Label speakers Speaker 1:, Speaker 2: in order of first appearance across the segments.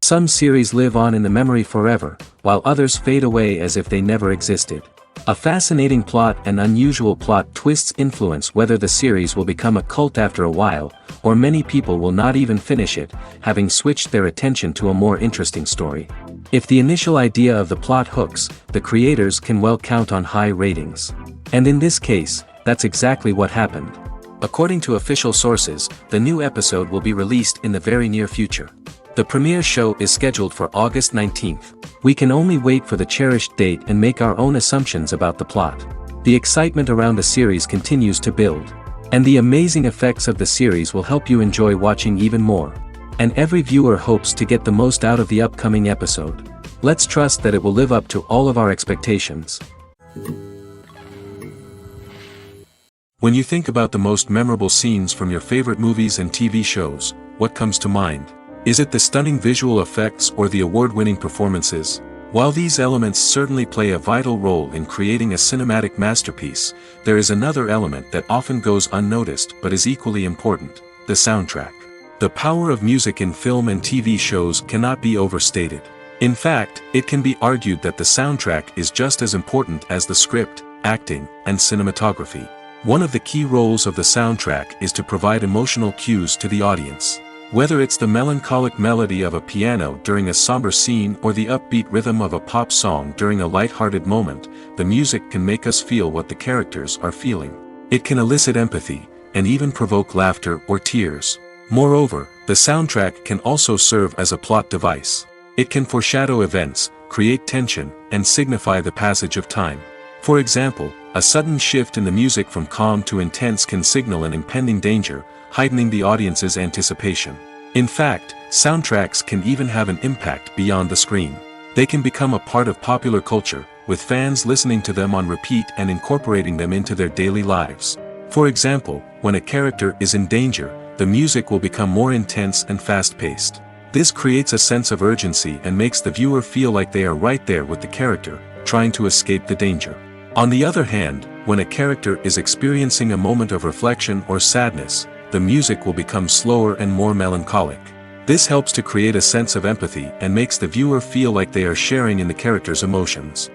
Speaker 1: Some series live on in the memory forever, while others fade away as if they never existed. A fascinating plot and unusual plot twists influence whether the series will become a cult after a while, or many people will not even finish it, having switched their attention to a more interesting story. If the initial idea of the plot hooks, the creators can well count on high ratings. And in this case, that's exactly what happened. According to official sources, the new episode will be released in the very near future. The premiere show is scheduled for August 19th. We can only wait for the cherished date and make our own assumptions about the plot. The excitement around the series continues to build. And the amazing effects of the series will help you enjoy watching even more. And every viewer hopes to get the most out of the upcoming episode. Let's trust that it will live up to all of our expectations. When you think about the most memorable scenes from your favorite movies and TV shows, what comes to mind? Is it the stunning visual effects or the award-winning performances? While these elements certainly play a vital role in creating a cinematic masterpiece, there is another element that often goes unnoticed but is equally important: the soundtrack. The power of music in film and TV shows cannot be overstated. In fact, it can be argued that the soundtrack is just as important as the script, acting, and cinematography. One of the key roles of the soundtrack is to provide emotional cues to the audience. Whether it's the melancholic melody of a piano during a somber scene or the upbeat rhythm of a pop song during a light-hearted moment, the music can make us feel what the characters are feeling. It can elicit empathy, and even provoke laughter or tears. Moreover, the soundtrack can also serve as a plot device. It can foreshadow events, create tension, and signify the passage of time. For example, a sudden shift in the music from calm to intense can signal an impending danger, heightening the audience's anticipation. In fact, soundtracks can even have an impact beyond the screen. They can become a part of popular culture, with fans listening to them on repeat and incorporating them into their daily lives. For example, when a character is in danger, the music will become more intense and fast-paced. This creates a sense of urgency and makes the viewer feel like they are right there with the character, trying to escape the danger. On the other hand, when a character is experiencing a moment of reflection or sadness, the music will become slower and more melancholic. This helps to create a sense of empathy and makes the viewer feel like they are sharing in the character's emotions.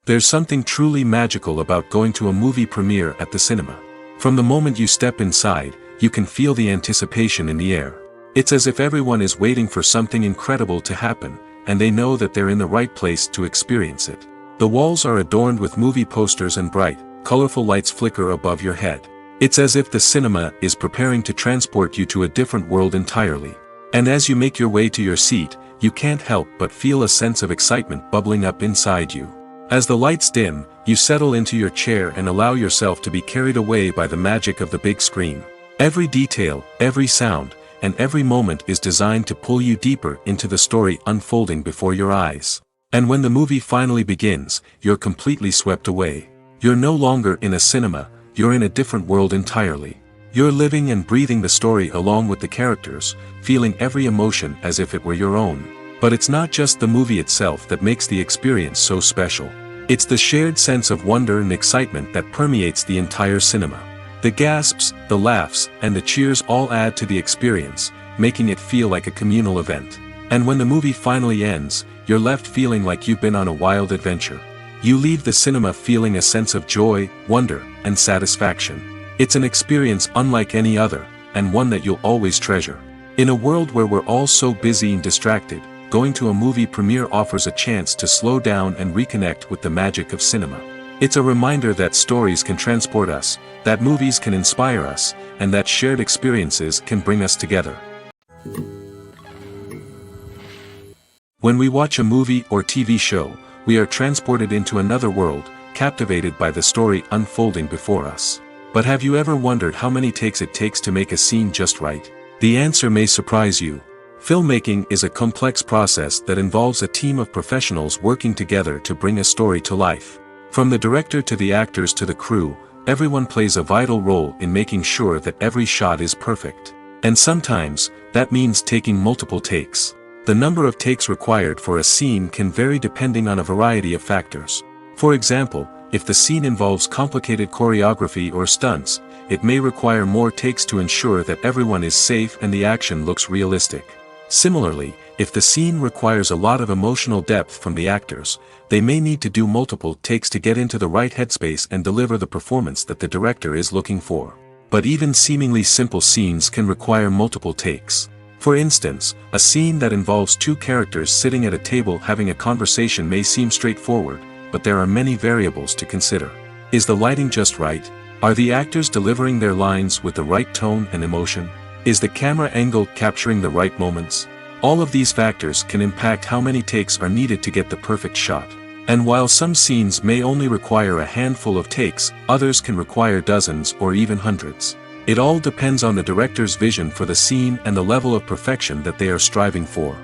Speaker 1: There's something truly magical about going to a movie premiere at the cinema. From the moment you step inside, you can feel the anticipation in the air. It's as if everyone is waiting for something incredible to happen, and they know that they're in the right place to experience it. The walls are adorned with movie posters and bright, colorful lights flicker above your head. It's as if the cinema is preparing to transport you to a different world entirely. And as you make your way to your seat, you can't help but feel a sense of excitement bubbling up inside you. As the lights dim, you settle into your chair and allow yourself to be carried away by the magic of the big screen. Every detail, every sound, and every moment is designed to pull you deeper into the story unfolding before your eyes. And when the movie finally begins, you're completely swept away. You're no longer in a cinema, you're in a different world entirely. You're living and breathing the story along with the characters, feeling every emotion as if it were your own. But it's not just the movie itself that makes the experience so special. It's the shared sense of wonder and excitement that permeates the entire cinema. The gasps, the laughs, and the cheers all add to the experience, making it feel like a communal event. And when the movie finally ends, you're left feeling like you've been on a wild adventure. You leave the cinema feeling a sense of joy, wonder, and satisfaction. It's an experience unlike any other, and one that you'll always treasure. In a world where we're all so busy and distracted, going to a movie premiere offers a chance to slow down and reconnect with the magic of cinema. It's a reminder that stories can transport us, that movies can inspire us, and that shared experiences can bring us together. When we watch a movie or TV show, we are transported into another world, captivated by the story unfolding before us. But have you ever wondered how many takes it takes to make a scene just right? The answer may surprise you. Filmmaking is a complex process that involves a team of professionals working together to bring a story to life. From the director to the actors to the crew, everyone plays a vital role in making sure that every shot is perfect. And sometimes, that means taking multiple takes. The number of takes required for a scene can vary depending on a variety of factors. For example, if the scene involves complicated choreography or stunts, it may require more takes to ensure that everyone is safe and the action looks realistic. Similarly, if the scene requires a lot of emotional depth from the actors, they may need to do multiple takes to get into the right headspace and deliver the performance that the director is looking for. But even seemingly simple scenes can require multiple takes. For instance, a scene that involves two characters sitting at a table having a conversation may seem straightforward, but there are many variables to consider. Is the lighting just right? Are the actors delivering their lines with the right tone and emotion? Is the camera angle capturing the right moments? All of these factors can impact how many takes are needed to get the perfect shot. And while some scenes may only require a handful of takes, others can require dozens or even hundreds. It all depends on the director's vision for the scene and the level of perfection that they are striving for.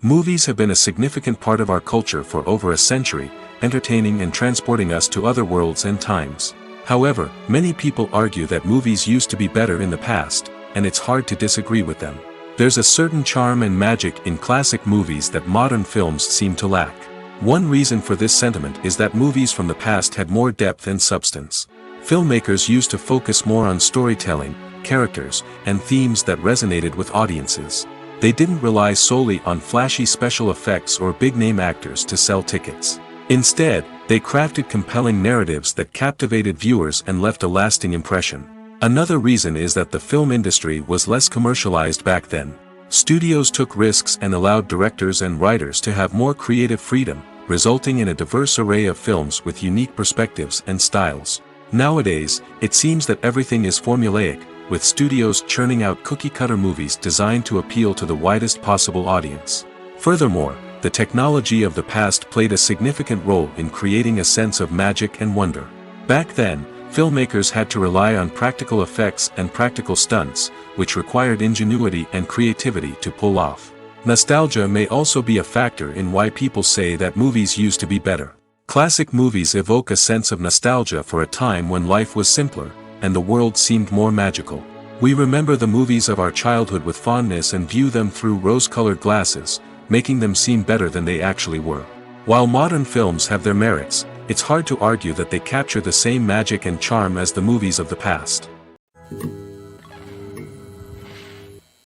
Speaker 1: Movies have been a significant part of our culture for over a century, entertaining and transporting us to other worlds and times. However, many people argue that movies used to be better in the past, and it's hard to disagree with them. There's a certain charm and magic in classic movies that modern films seem to lack. One reason for this sentiment is that movies from the past had more depth and substance. Filmmakers used to focus more on storytelling, characters, and themes that resonated with audiences. They didn't rely solely on flashy special effects or big-name actors to sell tickets. Instead, they crafted compelling narratives that captivated viewers and left a lasting impression. Another reason is that the film industry was less commercialized back then. Studios took risks and allowed directors and writers to have more creative freedom, resulting in a diverse array of films with unique perspectives and styles. Nowadays, it seems that everything is formulaic, with studios churning out cookie-cutter movies designed to appeal to the widest possible audience. Furthermore, the technology of the past played a significant role in creating a sense of magic and wonder. Back then, filmmakers had to rely on practical effects and practical stunts, which required ingenuity and creativity to pull off. Nostalgia may also be a factor in why people say that movies used to be better. Classic movies evoke a sense of nostalgia for a time when life was simpler, and the world seemed more magical. We remember the movies of our childhood with fondness and view them through rose-colored glasses, making them seem better than they actually were. While modern films have their merits, it's hard to argue that they capture the same magic and charm as the movies of the past.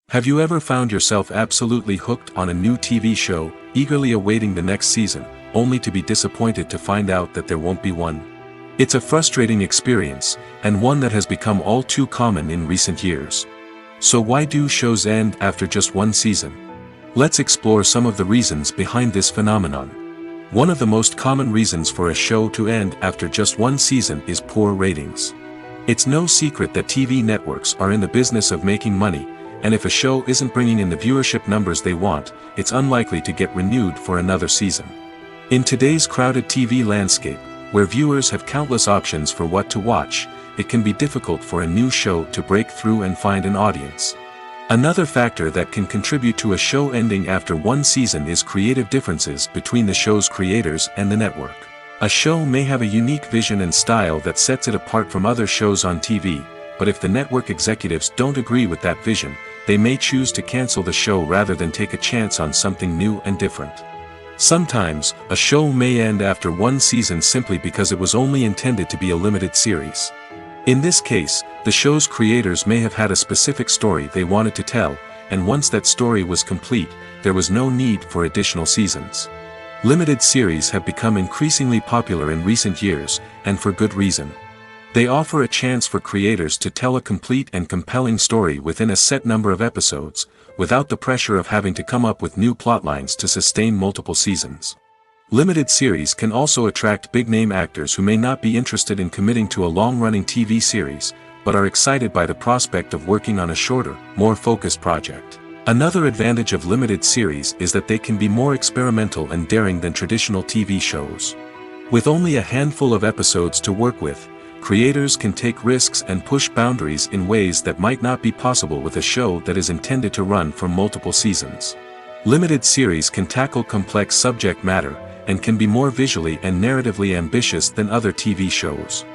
Speaker 1: Have you ever found yourself absolutely hooked on a new TV show, eagerly awaiting the next season, only to be disappointed to find out that there won't be one? It's a frustrating experience, and one that has become all too common in recent years. So why do shows end after just one season? Let's explore some of the reasons behind this phenomenon. One of the most common reasons for a show to end after just one season is poor ratings. It's no secret that TV networks are in the business of making money, and if a show isn't bringing in the viewership numbers they want, it's unlikely to get renewed for another season. In today's crowded TV landscape, where viewers have countless options for what to watch, it can be difficult for a new show to break through and find an audience. Another factor that can contribute to a show ending after one season is creative differences between the show's creators and the network. A show may have a unique vision and style that sets it apart from other shows on TV, but if the network executives don't agree with that vision, they may choose to cancel the show rather than take a chance on something new and different. Sometimes, a show may end after one season simply because it was only intended to be a limited series. In this case, the show's creators may have had a specific story they wanted to tell, and once that story was complete, there was no need for additional seasons. Limited series have become increasingly popular in recent years, and for good reason. They offer a chance for creators to tell a complete and compelling story within a set number of episodes, without the pressure of having to come up with new plotlines to sustain multiple seasons. Limited series can also attract big-name actors who may not be interested in committing to a long-running TV series, but are excited by the prospect of working on a shorter, more focused project. Another advantage of limited series is that they can be more experimental and daring than traditional TV shows. With only a handful of episodes to work with, creators can take risks and push boundaries in ways that might not be possible with a show that is intended to run for multiple seasons. Limited series can tackle complex subject matter, and can be more visually and narratively ambitious than other TV shows.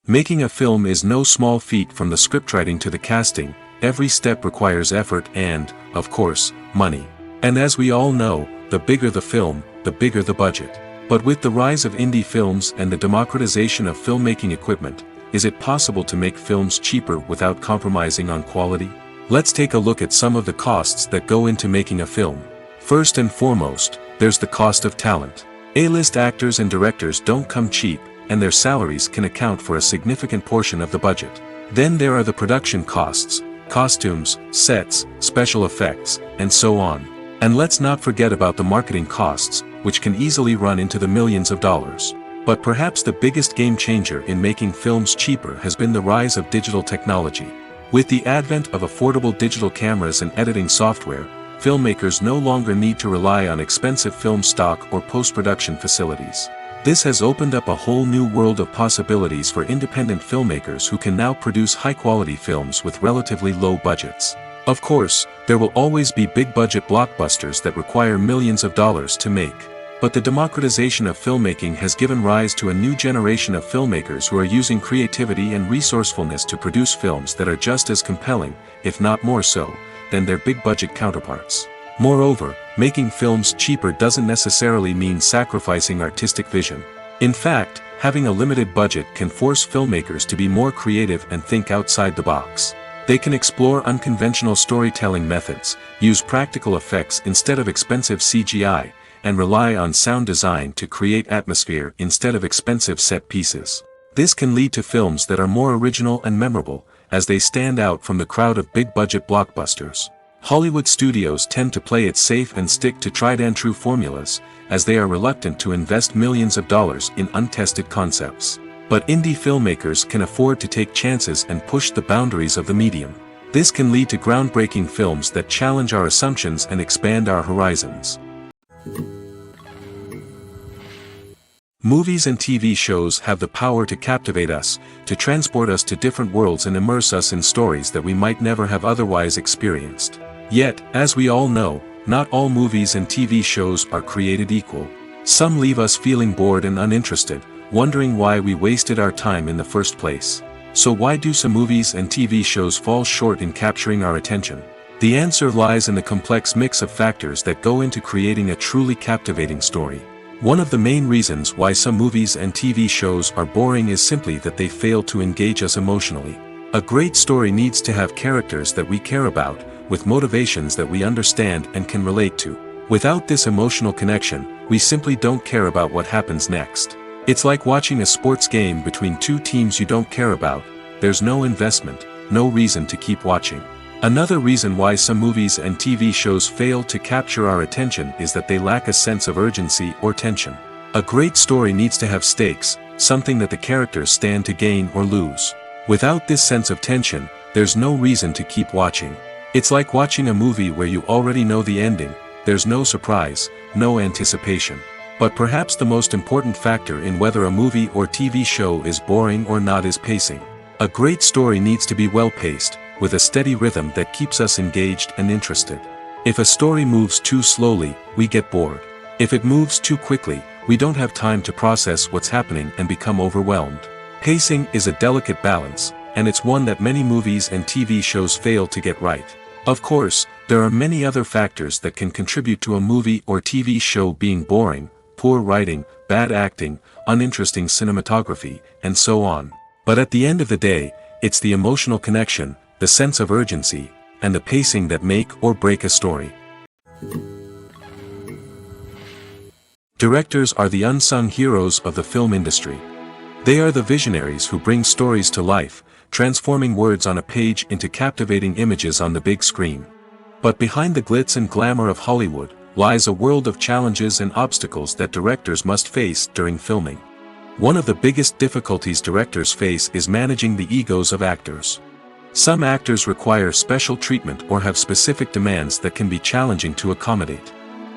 Speaker 1: Making a film is no small feat. From the scriptwriting to the casting, every step requires effort and, of course, money. And as we all know, the bigger the film, the bigger the budget. But with the rise of indie films and the democratization of filmmaking equipment, is it possible to make films cheaper without compromising on quality? Let's take a look at some of the costs that go into making a film. First and foremost, there's the cost of talent. A-list actors and directors don't come cheap, and their salaries can account for a significant portion of the budget. Then there are the production costs, costumes, sets, special effects, and so on. And let's not forget about the marketing costs, which can easily run into the millions of dollars. But perhaps the biggest game changer in making films cheaper has been the rise of digital technology. With the advent of affordable digital cameras and editing software, filmmakers no longer need to rely on expensive film stock or post-production facilities. This has opened up a whole new world of possibilities for independent filmmakers who can now produce high-quality films with relatively low budgets. Of course, there will always be big-budget blockbusters that require millions of dollars to make. But the democratization of filmmaking has given rise to a new generation of filmmakers who are using creativity and resourcefulness to produce films that are just as compelling, if not more so, than their big-budget counterparts. Moreover, making films cheaper doesn't necessarily mean sacrificing artistic vision. In fact, having a limited budget can force filmmakers to be more creative and think outside the box. They can explore unconventional storytelling methods, use practical effects instead of expensive CGI, and rely on sound design to create atmosphere instead of expensive set pieces. This can lead to films that are more original and memorable, as they stand out from the crowd of big-budget blockbusters. Hollywood studios tend to play it safe and stick to tried-and-true formulas, as they are reluctant to invest millions of dollars in untested concepts. But indie filmmakers can afford to take chances and push the boundaries of the medium. This can lead to groundbreaking films that challenge our assumptions and expand our horizons. Movies and TV shows have the power to captivate us, to transport us to different worlds and immerse us in stories that we might never have otherwise experienced. Yet, as we all know, not all movies and TV shows are created equal. Some leave us feeling bored and uninterested, wondering why we wasted our time in the first place. So why do some movies and TV shows fall short in capturing our attention? The answer lies in the complex mix of factors that go into creating a truly captivating story. One of the main reasons why some movies and TV shows are boring is simply that they fail to engage us emotionally. A great story needs to have characters that we care about, with motivations that we understand and can relate to. Without this emotional connection, we simply don't care about what happens next. It's like watching a sports game between two teams you don't care about. There's no investment, no reason to keep watching. Another reason why some movies and TV shows fail to capture our attention is that they lack a sense of urgency or tension. A great story needs to have stakes, something that the characters stand to gain or lose. Without this sense of tension, there's no reason to keep watching. It's like watching a movie where you already know the ending. There's no surprise, no anticipation. But perhaps the most important factor in whether a movie or TV show is boring or not is pacing. A great story needs to be well-paced, with a steady rhythm that keeps us engaged and interested. If a story moves too slowly, we get bored. If it moves too quickly, we don't have time to process what's happening and become overwhelmed. Pacing is a delicate balance, and it's one that many movies and TV shows fail to get right. Of course, there are many other factors that can contribute to a movie or TV show being boring: poor writing, bad acting, uninteresting cinematography, and so on. But at the end of the day, it's the emotional connection, the sense of urgency, and the pacing that make or break a story. Directors are the unsung heroes of the film industry. They are the visionaries who bring stories to life, transforming words on a page into captivating images on the big screen. But behind the glitz and glamour of Hollywood lies a world of challenges and obstacles that directors must face during filming. One of the biggest difficulties directors face is managing the egos of actors. Some actors require special treatment or have specific demands that can be challenging to accommodate.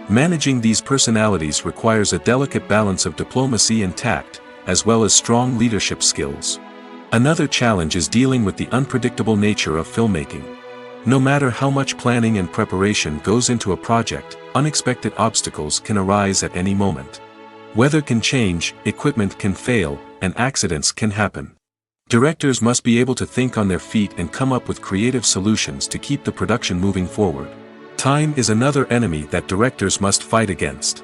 Speaker 1: Managing these personalities requires a delicate balance of diplomacy and tact, as well as strong leadership skills. Another challenge is dealing with the unpredictable nature of filmmaking. No matter how much planning and preparation goes into a project, unexpected obstacles can arise at any moment. Weather can change, equipment can fail, and accidents can happen. Directors must be able to think on their feet and come up with creative solutions to keep the production moving forward. Time is another enemy that directors must fight against.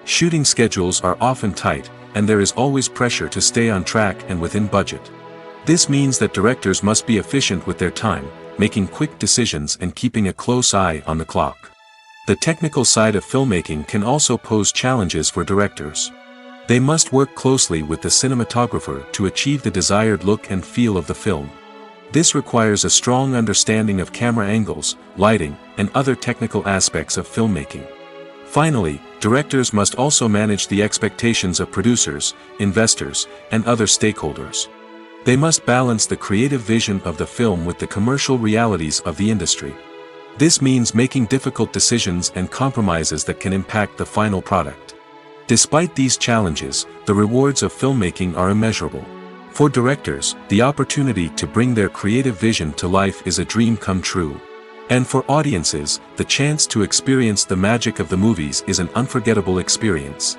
Speaker 1: Shooting schedules are often tight, and there is always pressure to stay on track and within budget. This means that directors must be efficient with their time, making quick decisions and keeping a close eye on the clock. The technical side of filmmaking can also pose challenges for directors. They must work closely with the cinematographer to achieve the desired look and feel of the film. This requires a strong understanding of camera angles, lighting, and other technical aspects of filmmaking. Finally, directors must also manage the expectations of producers, investors, and other stakeholders. They must balance the creative vision of the film with the commercial realities of the industry. This means making difficult decisions and compromises that can impact the final product. Despite these challenges, the rewards of filmmaking are immeasurable. For directors, the opportunity to bring their creative vision to life is a dream come true. And for audiences, the chance to experience the magic of the movies is an unforgettable experience.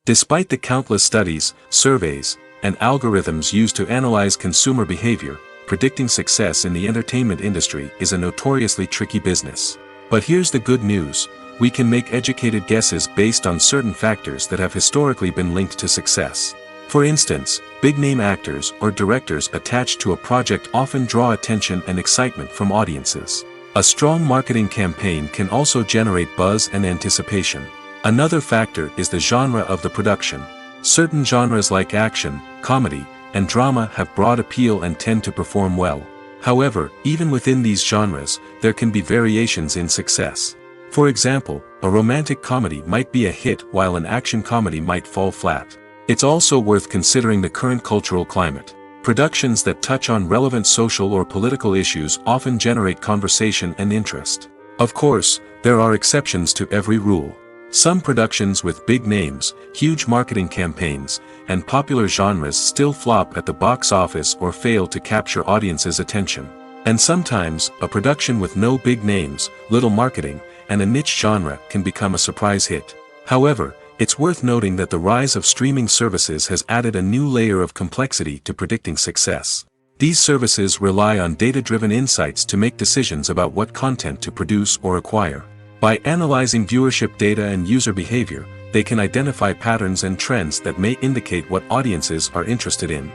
Speaker 1: Despite the countless studies, surveys, and algorithms used to analyze consumer behavior, predicting success in the entertainment industry is a notoriously tricky business. But here's the good news: we can make educated guesses based on certain factors that have historically been linked to success. For instance, big-name actors or directors attached to a project often draw attention and excitement from audiences. A strong marketing campaign can also generate buzz and anticipation. Another factor is the genre of the production. Certain genres like action, comedy, and drama have broad appeal and tend to perform well. However, even within these genres, there can be variations in success. For example, a romantic comedy might be a hit while an action comedy might fall flat. It's also worth considering the current cultural climate. Productions that touch on relevant social or political issues often generate conversation and interest. Of course, there are exceptions to every rule. Some productions with big names, huge marketing campaigns, and popular genres still flop at the box office or fail to capture audiences' attention. And sometimes, a production with no big names, little marketing, and a niche genre can become a surprise hit. However, it's worth noting that the rise of streaming services has added a new layer of complexity to predicting success. These services rely on data-driven insights to make decisions about what content to produce or acquire. By analyzing viewership data and user behavior, they can identify patterns and trends that may indicate what audiences are interested in.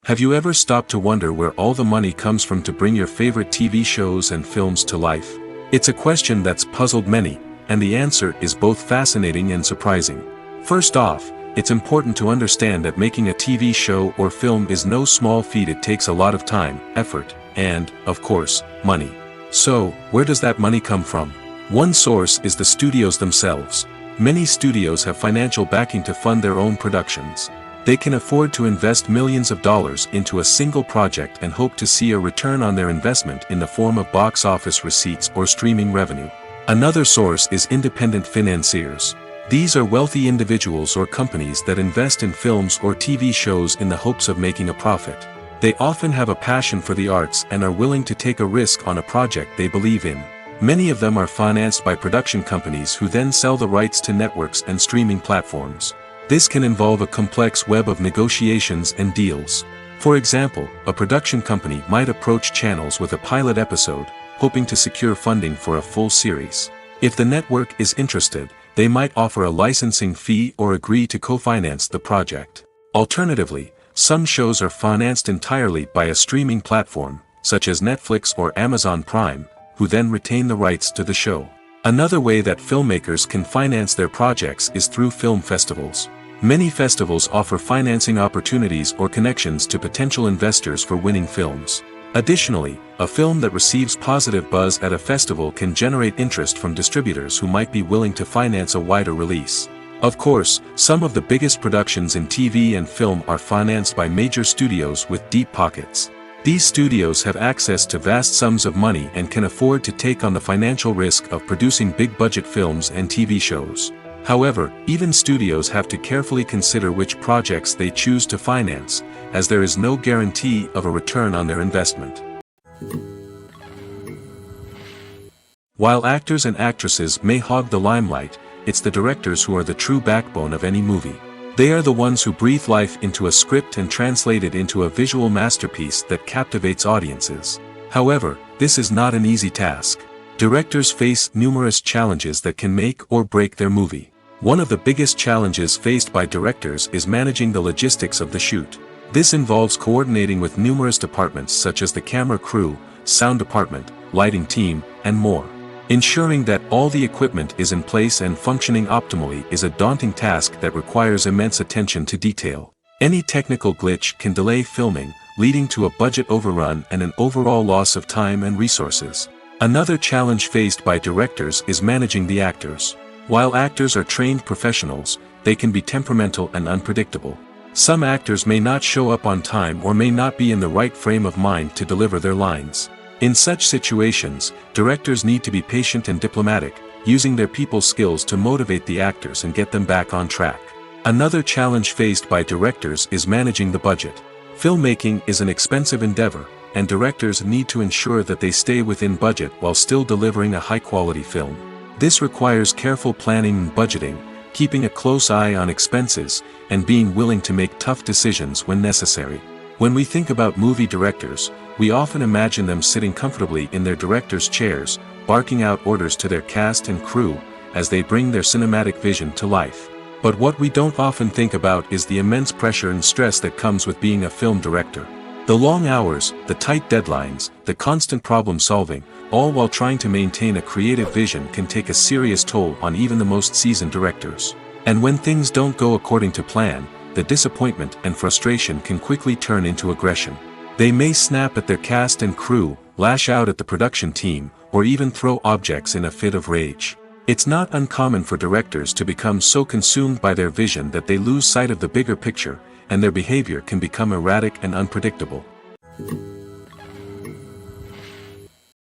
Speaker 1: Have you ever stopped to wonder where all the money comes from to bring your favorite TV shows and films to life? It's a question that's puzzled many, and the answer is both fascinating and surprising. First off, it's important to understand that making a TV show or film is no small feat. It takes a lot of time, effort, and, of course, money. So, where does that money come from? One source is the studios themselves. Many studios have financial backing to fund their own productions. They can afford to invest millions of dollars into a single project and hope to see a return on their investment in the form of box office receipts or streaming revenue. Another source is independent financiers. These are wealthy individuals or companies that invest in films or TV shows in the hopes of making a profit. They often have a passion for the arts and are willing to take a risk on a project they believe in. Many of them are financed by production companies who then sell the rights to networks and streaming platforms. This can involve a complex web of negotiations and deals. For example, a production company might approach channels with a pilot episode, hoping to secure funding for a full series. If the network is interested, they might offer a licensing fee or agree to co-finance the project. Alternatively, some shows are financed entirely by a streaming platform, such as Netflix or Amazon Prime, who then retain the rights to the show. Another way that filmmakers can finance their projects is through film festivals. Many festivals offer financing opportunities or connections to potential investors for winning films. Additionally, a film that receives positive buzz at a festival can generate interest from distributors who might be willing to finance a wider release. Of course, some of the biggest productions in TV and film are financed by major studios with deep pockets. These studios have access to vast sums of money and can afford to take on the financial risk of producing big-budget films and TV shows. However, even studios have to carefully consider which projects they choose to finance, as there is no guarantee of a return on their investment. While actors and actresses may hog the limelight, it's the directors who are the true backbone of any movie. They are the ones who breathe life into a script and translate it into a visual masterpiece that captivates audiences. However, this is not an easy task. Directors face numerous challenges that can make or break their movie. One of the biggest challenges faced by directors is managing the logistics of the shoot. This involves coordinating with numerous departments such as the camera crew, sound department, lighting team, and more. Ensuring that all the equipment is in place and functioning optimally is a daunting task that requires immense attention to detail. Any technical glitch can delay filming, leading to a budget overrun and an overall loss of time and resources. Another challenge faced by directors is managing the actors. While actors are trained professionals, they can be temperamental and unpredictable. Some actors may not show up on time or may not be in the right frame of mind to deliver their lines. In such situations, directors need to be patient and diplomatic, using their people skills to motivate the actors and get them back on track. Another challenge faced by directors is managing the budget. Filmmaking is an expensive endeavor, and directors need to ensure that they stay within budget while still delivering a high-quality film. This requires careful planning and budgeting, keeping a close eye on expenses, and being willing to make tough decisions when necessary. When we think about movie directors, we often imagine them sitting comfortably in their director's chairs, barking out orders to their cast and crew, as they bring their cinematic vision to life. But what we don't often think about is the immense pressure and stress that comes with being a film director. The long hours, the tight deadlines, the constant problem solving, all while trying to maintain a creative vision can take a serious toll on even the most seasoned directors. And when things don't go according to plan, the disappointment and frustration can quickly turn into aggression. They may snap at their cast and crew, lash out at the production team, or even throw objects in a fit of rage. It's not uncommon for directors to become so consumed by their vision that they lose sight of the bigger picture, and their behavior can become erratic and unpredictable.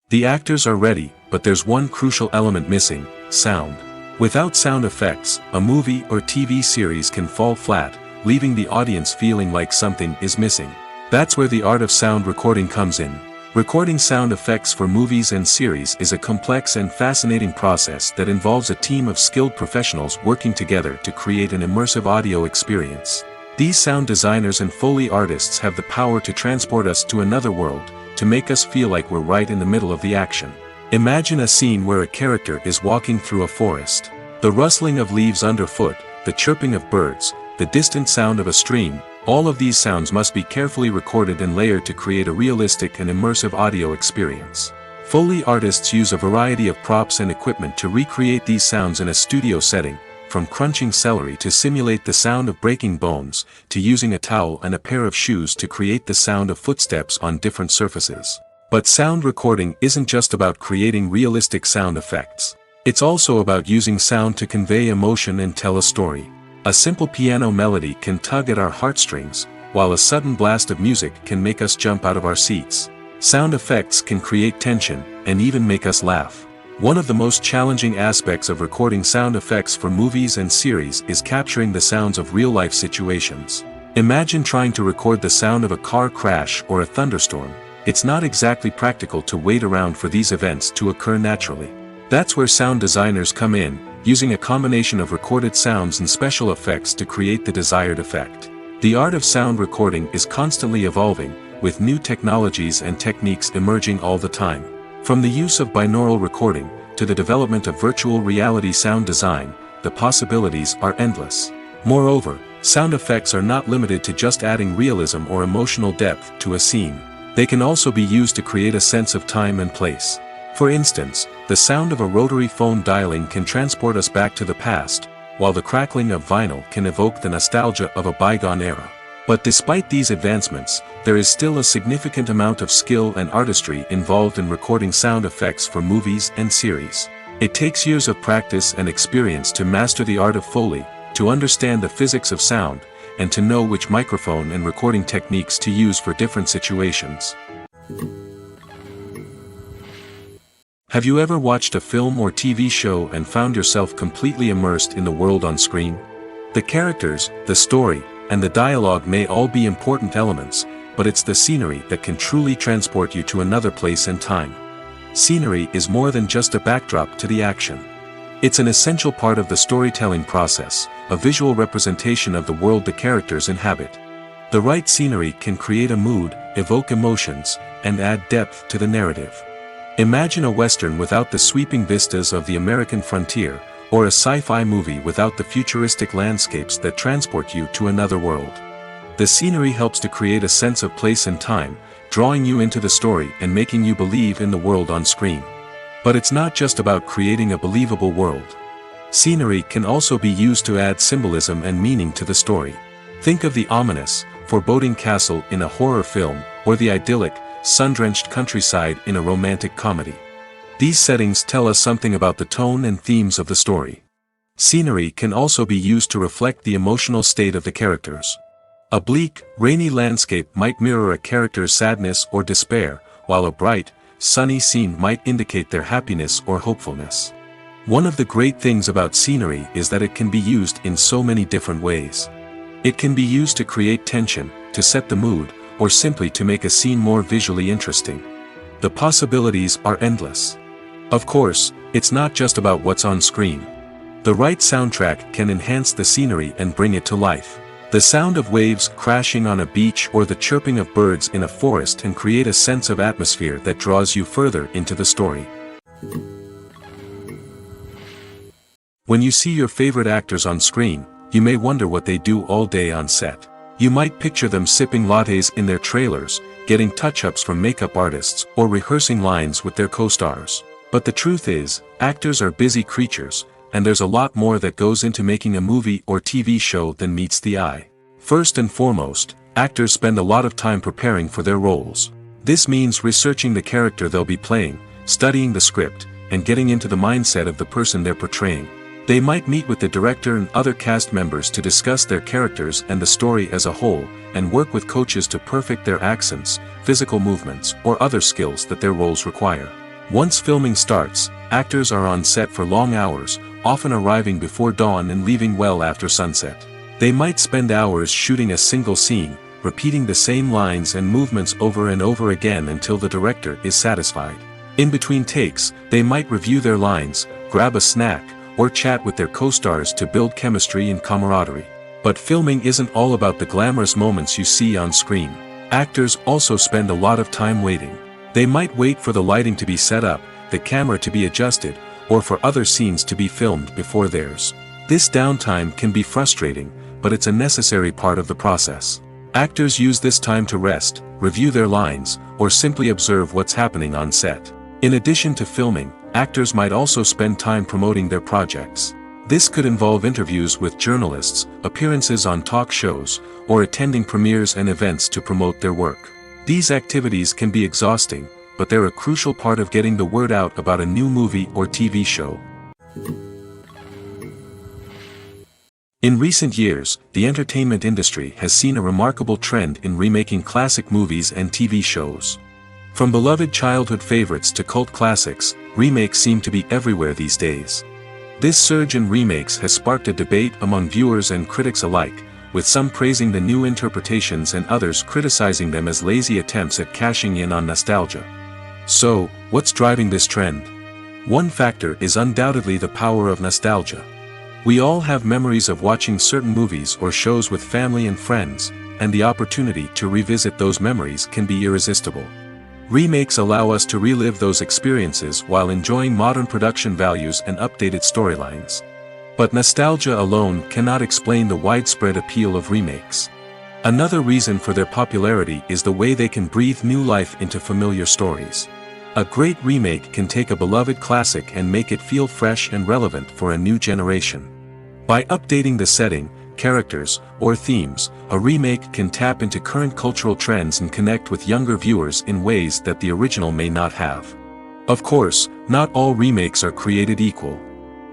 Speaker 1: The actors are ready, but there's one crucial element missing: sound. Without sound effects, a movie or TV series can fall flat, leaving the audience feeling like something is missing. That's where the art of sound recording comes in. Recording sound effects for movies and series is a complex and fascinating process that involves a team of skilled professionals working together to create an immersive audio experience. These sound designers and Foley artists have the power to transport us to another world, to make us feel like we're right in the middle of the action. Imagine a scene where a character is walking through a forest. The rustling of leaves underfoot, the chirping of birds, the distant sound of a stream, all of these sounds must be carefully recorded and layered to create a realistic and immersive audio experience. Foley artists use a variety of props and equipment to recreate these sounds in a studio setting, from crunching celery to simulate the sound of breaking bones, to using a towel and a pair of shoes to create the sound of footsteps on different surfaces. But sound recording isn't just about creating realistic sound effects. It's also about using sound to convey emotion and tell a story. A simple piano melody can tug at our heartstrings, while a sudden blast of music can make us jump out of our seats. Sound effects can create tension, and even make us laugh. One of the most challenging aspects of recording sound effects for movies and series is capturing the sounds of real-life situations. Imagine trying to record the sound of a car crash or a thunderstorm. It's not exactly practical to wait around for these events to occur naturally. That's where sound designers come in, using a combination of recorded sounds and special effects to create the desired effect. The art of sound recording is constantly evolving, with new technologies and techniques emerging all the time. From the use of binaural recording, to the development of virtual reality sound design, the possibilities are endless. Moreover, sound effects are not limited to just adding realism or emotional depth to a scene. They can also be used to create a sense of time and place. For instance, the sound of a rotary phone dialing can transport us back to the past, while the crackling of vinyl can evoke the nostalgia of a bygone era. But despite these advancements, there is still a significant amount of skill and artistry involved in recording sound effects for movies and series. It takes years of practice and experience to master the art of Foley, to understand the physics of sound, and to know which microphone and recording techniques to use for different situations. Have you ever watched a film or TV show and found yourself completely immersed in the world on screen? The characters, the story, and the dialogue may all be important elements, but it's the scenery that can truly transport you to another place and time. Scenery is more than just a backdrop to the action. It's an essential part of the storytelling process, a visual representation of the world the characters inhabit. The right scenery can create a mood, evoke emotions, and add depth to the narrative. Imagine a Western without the sweeping vistas of the American frontier, or a sci-fi movie without the futuristic landscapes that transport you to another world. The scenery helps to create a sense of place and time, drawing you into the story and making you believe in the world on screen. But it's not just about creating a believable world. Scenery can also be used to add symbolism and meaning to the story. Think of the ominous, foreboding castle in a horror film, or the idyllic, sun-drenched countryside in a romantic comedy. These settings tell us something about the tone and themes of the story. Scenery can also be used to reflect the emotional state of the characters. A bleak, rainy landscape might mirror a character's sadness or despair, while a bright, sunny scene might indicate their happiness or hopefulness. One of the great things about scenery is that it can be used in so many different ways. It can be used to create tension, to set the mood, or simply to make a scene more visually interesting. The possibilities are endless. Of course, it's not just about what's on screen. The right soundtrack can enhance the scenery and bring it to life. The sound of waves crashing on a beach or the chirping of birds in a forest can create a sense of atmosphere that draws you further into the story. When you see your favorite actors on screen, you may wonder what they do all day on set. You might picture them sipping lattes in their trailers, getting touch-ups from makeup artists, or rehearsing lines with their co-stars. But the truth is, actors are busy creatures, and there's a lot more that goes into making a movie or TV show than meets the eye. First and foremost, actors spend a lot of time preparing for their roles. This means researching the character they'll be playing, studying the script, and getting into the mindset of the person they're portraying. They might meet with the director and other cast members to discuss their characters and the story as a whole, and work with coaches to perfect their accents, physical movements, or other skills that their roles require. Once filming starts, actors are on set for long hours, often arriving before dawn and leaving well after sunset. They might spend hours shooting a single scene, repeating the same lines and movements over and over again until the director is satisfied. In between takes, they might review their lines, grab a snack, or chat with their co-stars to build chemistry and camaraderie. But filming isn't all about the glamorous moments you see on screen. Actors also spend a lot of time waiting. They might wait for the lighting to be set up, the camera to be adjusted, or for other scenes to be filmed before theirs. This downtime can be frustrating, but it's a necessary part of the process. Actors use this time to rest, review their lines, or simply observe what's happening on set. In addition to filming, actors might also spend time promoting their projects. This could involve interviews with journalists, appearances on talk shows, or attending premieres and events to promote their work. These activities can be exhausting, but they're a crucial part of getting the word out about a new movie or TV show. In recent years, the entertainment industry has seen a remarkable trend in remaking classic movies and TV shows. From beloved childhood favorites to cult classics, remakes seem to be everywhere these days. This surge in remakes has sparked a debate among viewers and critics alike, with some praising the new interpretations and others criticizing them as lazy attempts at cashing in on nostalgia. So, what's driving this trend? One factor is undoubtedly the power of nostalgia. We all have memories of watching certain movies or shows with family and friends, and the opportunity to revisit those memories can be irresistible. Remakes allow us to relive those experiences while enjoying modern production values and updated storylines. But nostalgia alone cannot explain the widespread appeal of remakes. Another reason for their popularity is the way they can breathe new life into familiar stories. A great remake can take a beloved classic and make it feel fresh and relevant for a new generation. By updating the setting, characters, or themes, a remake can tap into current cultural trends and connect with younger viewers in ways that the original may not have. Of course, not all remakes are created equal.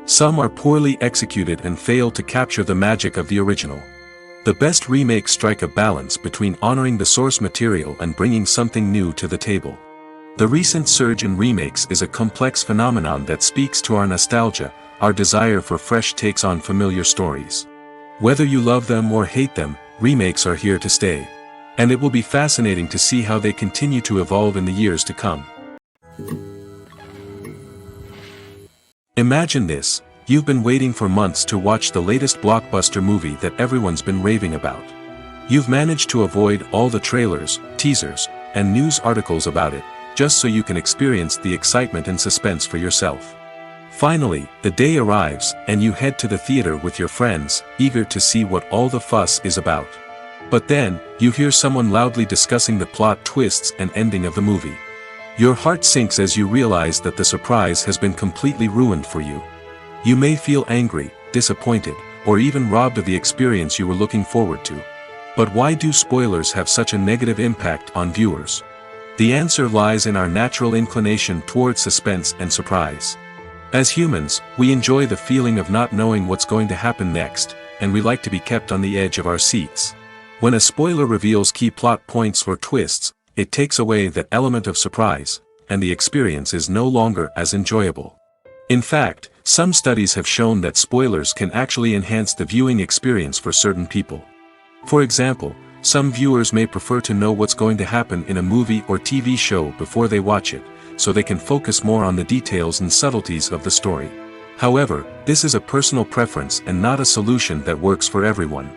Speaker 1: Some are poorly executed and fail to capture the magic of the original. The best remakes strike a balance between honoring the source material and bringing something new to the table. The recent surge in remakes is a complex phenomenon that speaks to our nostalgia, our desire for fresh takes on familiar stories. Whether you love them or hate them, remakes are here to stay. And it will be fascinating to see how they continue to evolve in the years to come. Imagine this: you've been waiting for months to watch the latest blockbuster movie that everyone's been raving about. You've managed to avoid all the trailers, teasers, and news articles about it, just so you can experience the excitement and suspense for yourself. Finally, the day arrives, and you head to the theater with your friends, eager to see what all the fuss is about. But then, you hear someone loudly discussing the plot twists and ending of the movie. Your heart sinks as you realize that the surprise has been completely ruined for you. You may feel angry, disappointed, or even robbed of the experience you were looking forward to. But why do spoilers have such a negative impact on viewers? The answer lies in our natural inclination towards suspense and surprise. As humans, we enjoy the feeling of not knowing what's going to happen next, and we like to be kept on the edge of our seats. When a spoiler reveals key plot points or twists, it takes away that element of surprise, and the experience is no longer as enjoyable. In fact, some studies have shown that spoilers can actually enhance the viewing experience for certain people. For example, some viewers may prefer to know what's going to happen in a movie or TV show before they watch it, so they can focus more on the details and subtleties of the story. However, this is a personal preference and not a solution that works for everyone.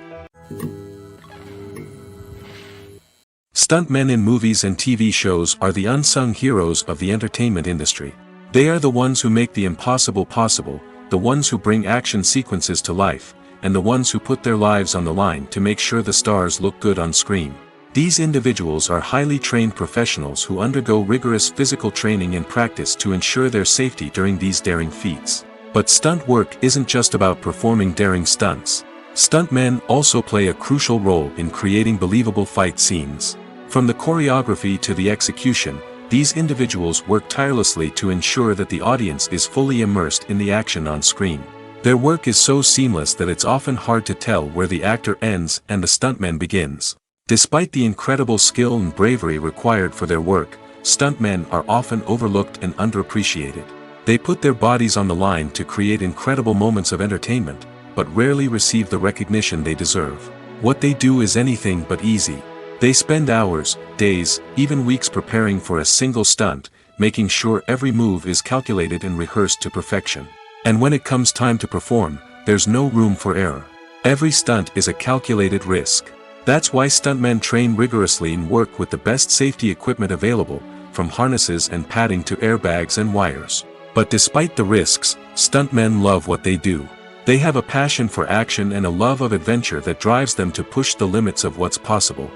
Speaker 1: Stuntmen in movies and TV shows are the unsung heroes of the entertainment industry. They are the ones who make the impossible possible, the ones who bring action sequences to life, and the ones who put their lives on the line to make sure the stars look good on screen. These individuals are highly trained professionals who undergo rigorous physical training and practice to ensure their safety during these daring feats. But stunt work isn't just about performing daring stunts. Stuntmen also play a crucial role in creating believable fight scenes. From the choreography to the execution, these individuals work tirelessly to ensure that the audience is fully immersed in the action on screen. Their work is so seamless that it's often hard to tell where the actor ends and the stuntman begins. Despite the incredible skill and bravery required for their work, stuntmen are often overlooked and underappreciated. They put their bodies on the line to create incredible moments of entertainment, but rarely receive the recognition they deserve. What they do is anything but easy. They spend hours, days, even weeks preparing for a single stunt, making sure every move is calculated and rehearsed to perfection. And when it comes time to perform, there's no room for error. Every stunt is a calculated risk. That's why stuntmen train rigorously and work with the best safety equipment available, from harnesses and padding to airbags and wires. But despite the risks, stuntmen love what they do. They have a passion for action and a love of adventure that drives them to push the limits of what's possible.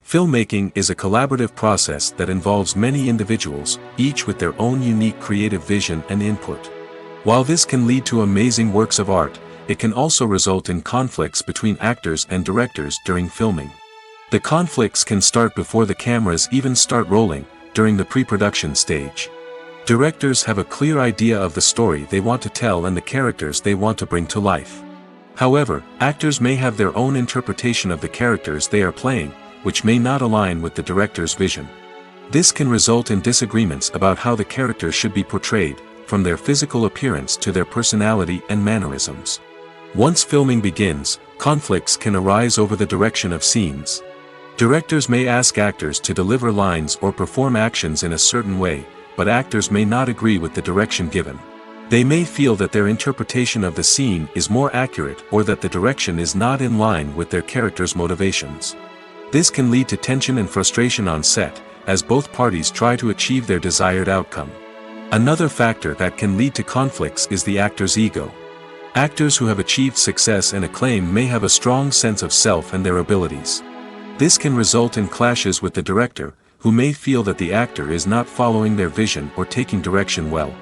Speaker 1: Filmmaking is a collaborative process that involves many individuals, each with their own unique creative vision and input. While this can lead to amazing works of art, it can also result in conflicts between actors and directors during filming. The conflicts can start before the cameras even start rolling, during the pre-production stage. Directors have a clear idea of the story they want to tell and the characters they want to bring to life. However, actors may have their own interpretation of the characters they are playing, which may not align with the director's vision. This can result in disagreements about how the characters should be portrayed, from their physical appearance to their personality and mannerisms. Once filming begins, conflicts can arise over the direction of scenes. Directors may ask actors to deliver lines or perform actions in a certain way, but actors may not agree with the direction given. They may feel that their interpretation of the scene is more accurate or that the direction is not in line with their character's motivations. This can lead to tension and frustration on set, as both parties try to achieve their desired outcome. Another factor that can lead to conflicts is the actor's ego. Actors who have achieved success and acclaim may have a strong sense of self and their abilities. This can result in clashes with the director, who may feel that the actor is not following their vision or taking direction well.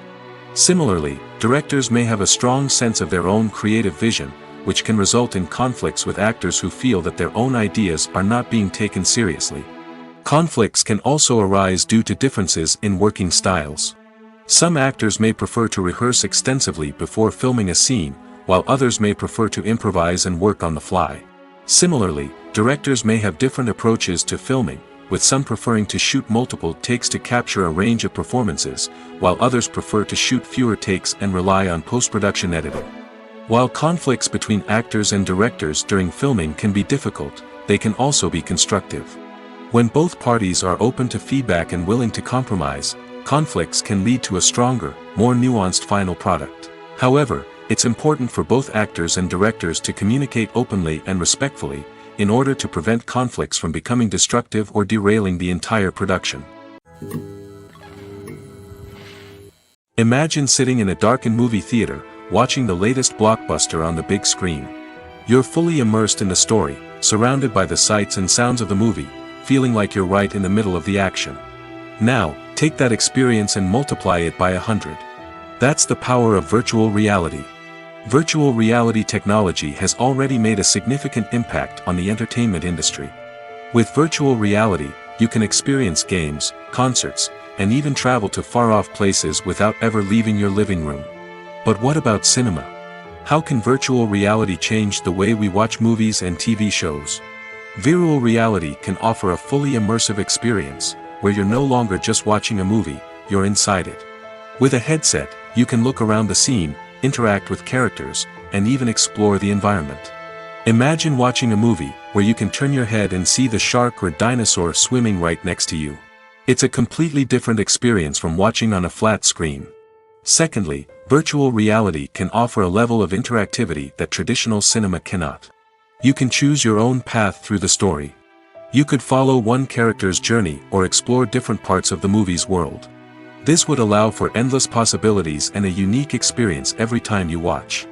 Speaker 1: Similarly, directors may have a strong sense of their own creative vision, which can result in conflicts with actors who feel that their own ideas are not being taken seriously. Conflicts can also arise due to differences in working styles. Some actors may prefer to rehearse extensively before filming a scene, while others may prefer to improvise and work on the fly. Similarly, directors may have different approaches to filming, with some preferring to shoot multiple takes to capture a range of performances, while others prefer to shoot fewer takes and rely on post-production editing. While conflicts between actors and directors during filming can be difficult, they can also be constructive. When both parties are open to feedback and willing to compromise, conflicts can lead to a stronger, more nuanced final product. However, it's important for both actors and directors to communicate openly and respectfully, in order to prevent conflicts from becoming destructive or derailing the entire production. Imagine sitting in a darkened movie theater, watching the latest blockbuster on the big screen. You're fully immersed in the story, surrounded by the sights and sounds of the movie, feeling like you're right in the middle of the action. Now, take that experience and multiply it by 100. That's the power of virtual reality. Virtual reality technology has already made a significant impact on the entertainment industry. With virtual reality, you can experience games, concerts, and even travel to far-off places without ever leaving your living room. But what about cinema? How can virtual reality change the way we watch movies and TV shows? Virtual reality can offer a fully immersive experience, where you're no longer just watching a movie, you're inside it. With a headset, you can look around the scene, interact with characters, and even explore the environment. Imagine watching a movie, where you can turn your head and see the shark or dinosaur swimming right next to you. It's a completely different experience from watching on a flat screen. Secondly, virtual reality can offer a level of interactivity that traditional cinema cannot. You can choose your own path through the story. You could follow one character's journey or explore different parts of the movie's world. This would allow for endless possibilities and a unique experience every time you watch.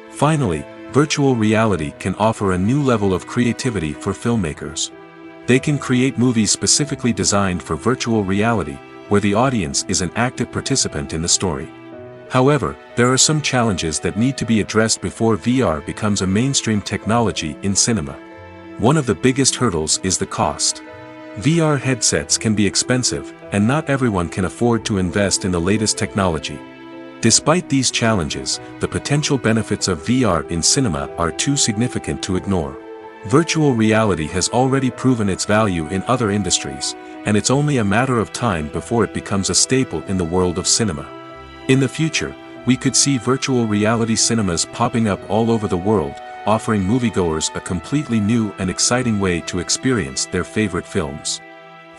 Speaker 1: Finally, virtual reality can offer a new level of creativity for filmmakers. They can create movies specifically designed for virtual reality, where the audience is an active participant in the story. However, there are some challenges that need to be addressed before VR becomes a mainstream technology in cinema. One of the biggest hurdles is the cost. VR headsets can be expensive, and not everyone can afford to invest in the latest technology. Despite these challenges, the potential benefits of VR in cinema are too significant to ignore. Virtual reality has already proven its value in other industries, and it's only a matter of time before it becomes a staple in the world of cinema. In the future, we could see virtual reality cinemas popping up all over the world, offering moviegoers a completely new and exciting way to experience their favorite films.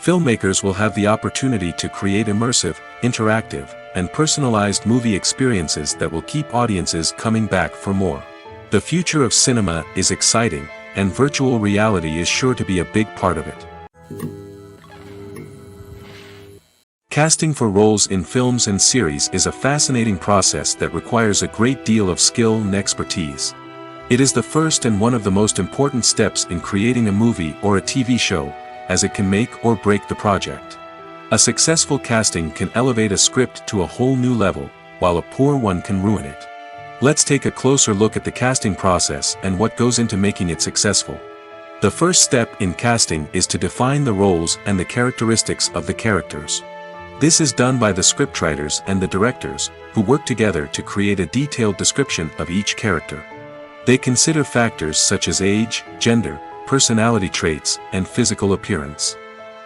Speaker 1: Filmmakers will have the opportunity to create immersive, interactive, and personalized movie experiences that will keep audiences coming back for more. The future of cinema is exciting, and virtual reality is sure to be a big part of it. Casting for roles in films and series is a fascinating process that requires a great deal of skill and expertise. It is the first and one of the most important steps in creating a movie or a TV show, as it can make or break the project. A successful casting can elevate a script to a whole new level, while a poor one can ruin it. Let's take a closer look at the casting process and what goes into making it successful. The first step in casting is to define the roles and the characteristics of the characters. This is done by the scriptwriters and the directors, who work together to create a detailed description of each character. They consider factors such as age, gender, personality traits, and physical appearance.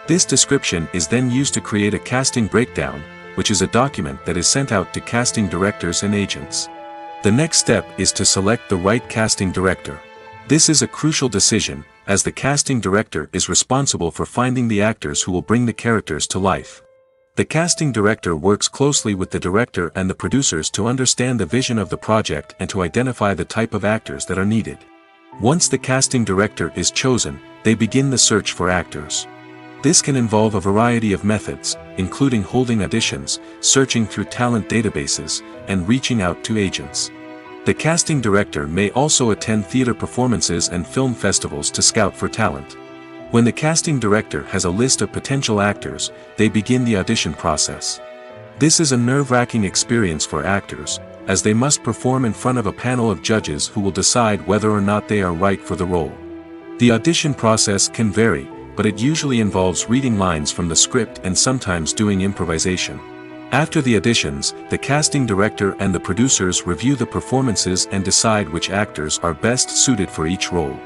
Speaker 1: This description is then used to create a casting breakdown, which is a document that is sent out to casting directors and agents. The next step is to select the right casting director. This is a crucial decision, as the casting director is responsible for finding the actors who will bring the characters to life. The casting director works closely with the director and the producers to understand the vision of the project and to identify the type of actors that are needed. Once the casting director is chosen, they begin the search for actors. This can involve a variety of methods, including holding auditions, searching through talent databases, and reaching out to agents. The casting director may also attend theater performances and film festivals to scout for talent. When the casting director has a list of potential actors, they begin the audition process. This is a nerve-wracking experience for actors, as they must perform in front of a panel of judges who will decide whether or not they are right for the role. The audition process can vary, but it usually involves reading lines from the script and sometimes doing improvisation. After the auditions, the casting director and the producers review the performances and decide which actors are best suited for each role.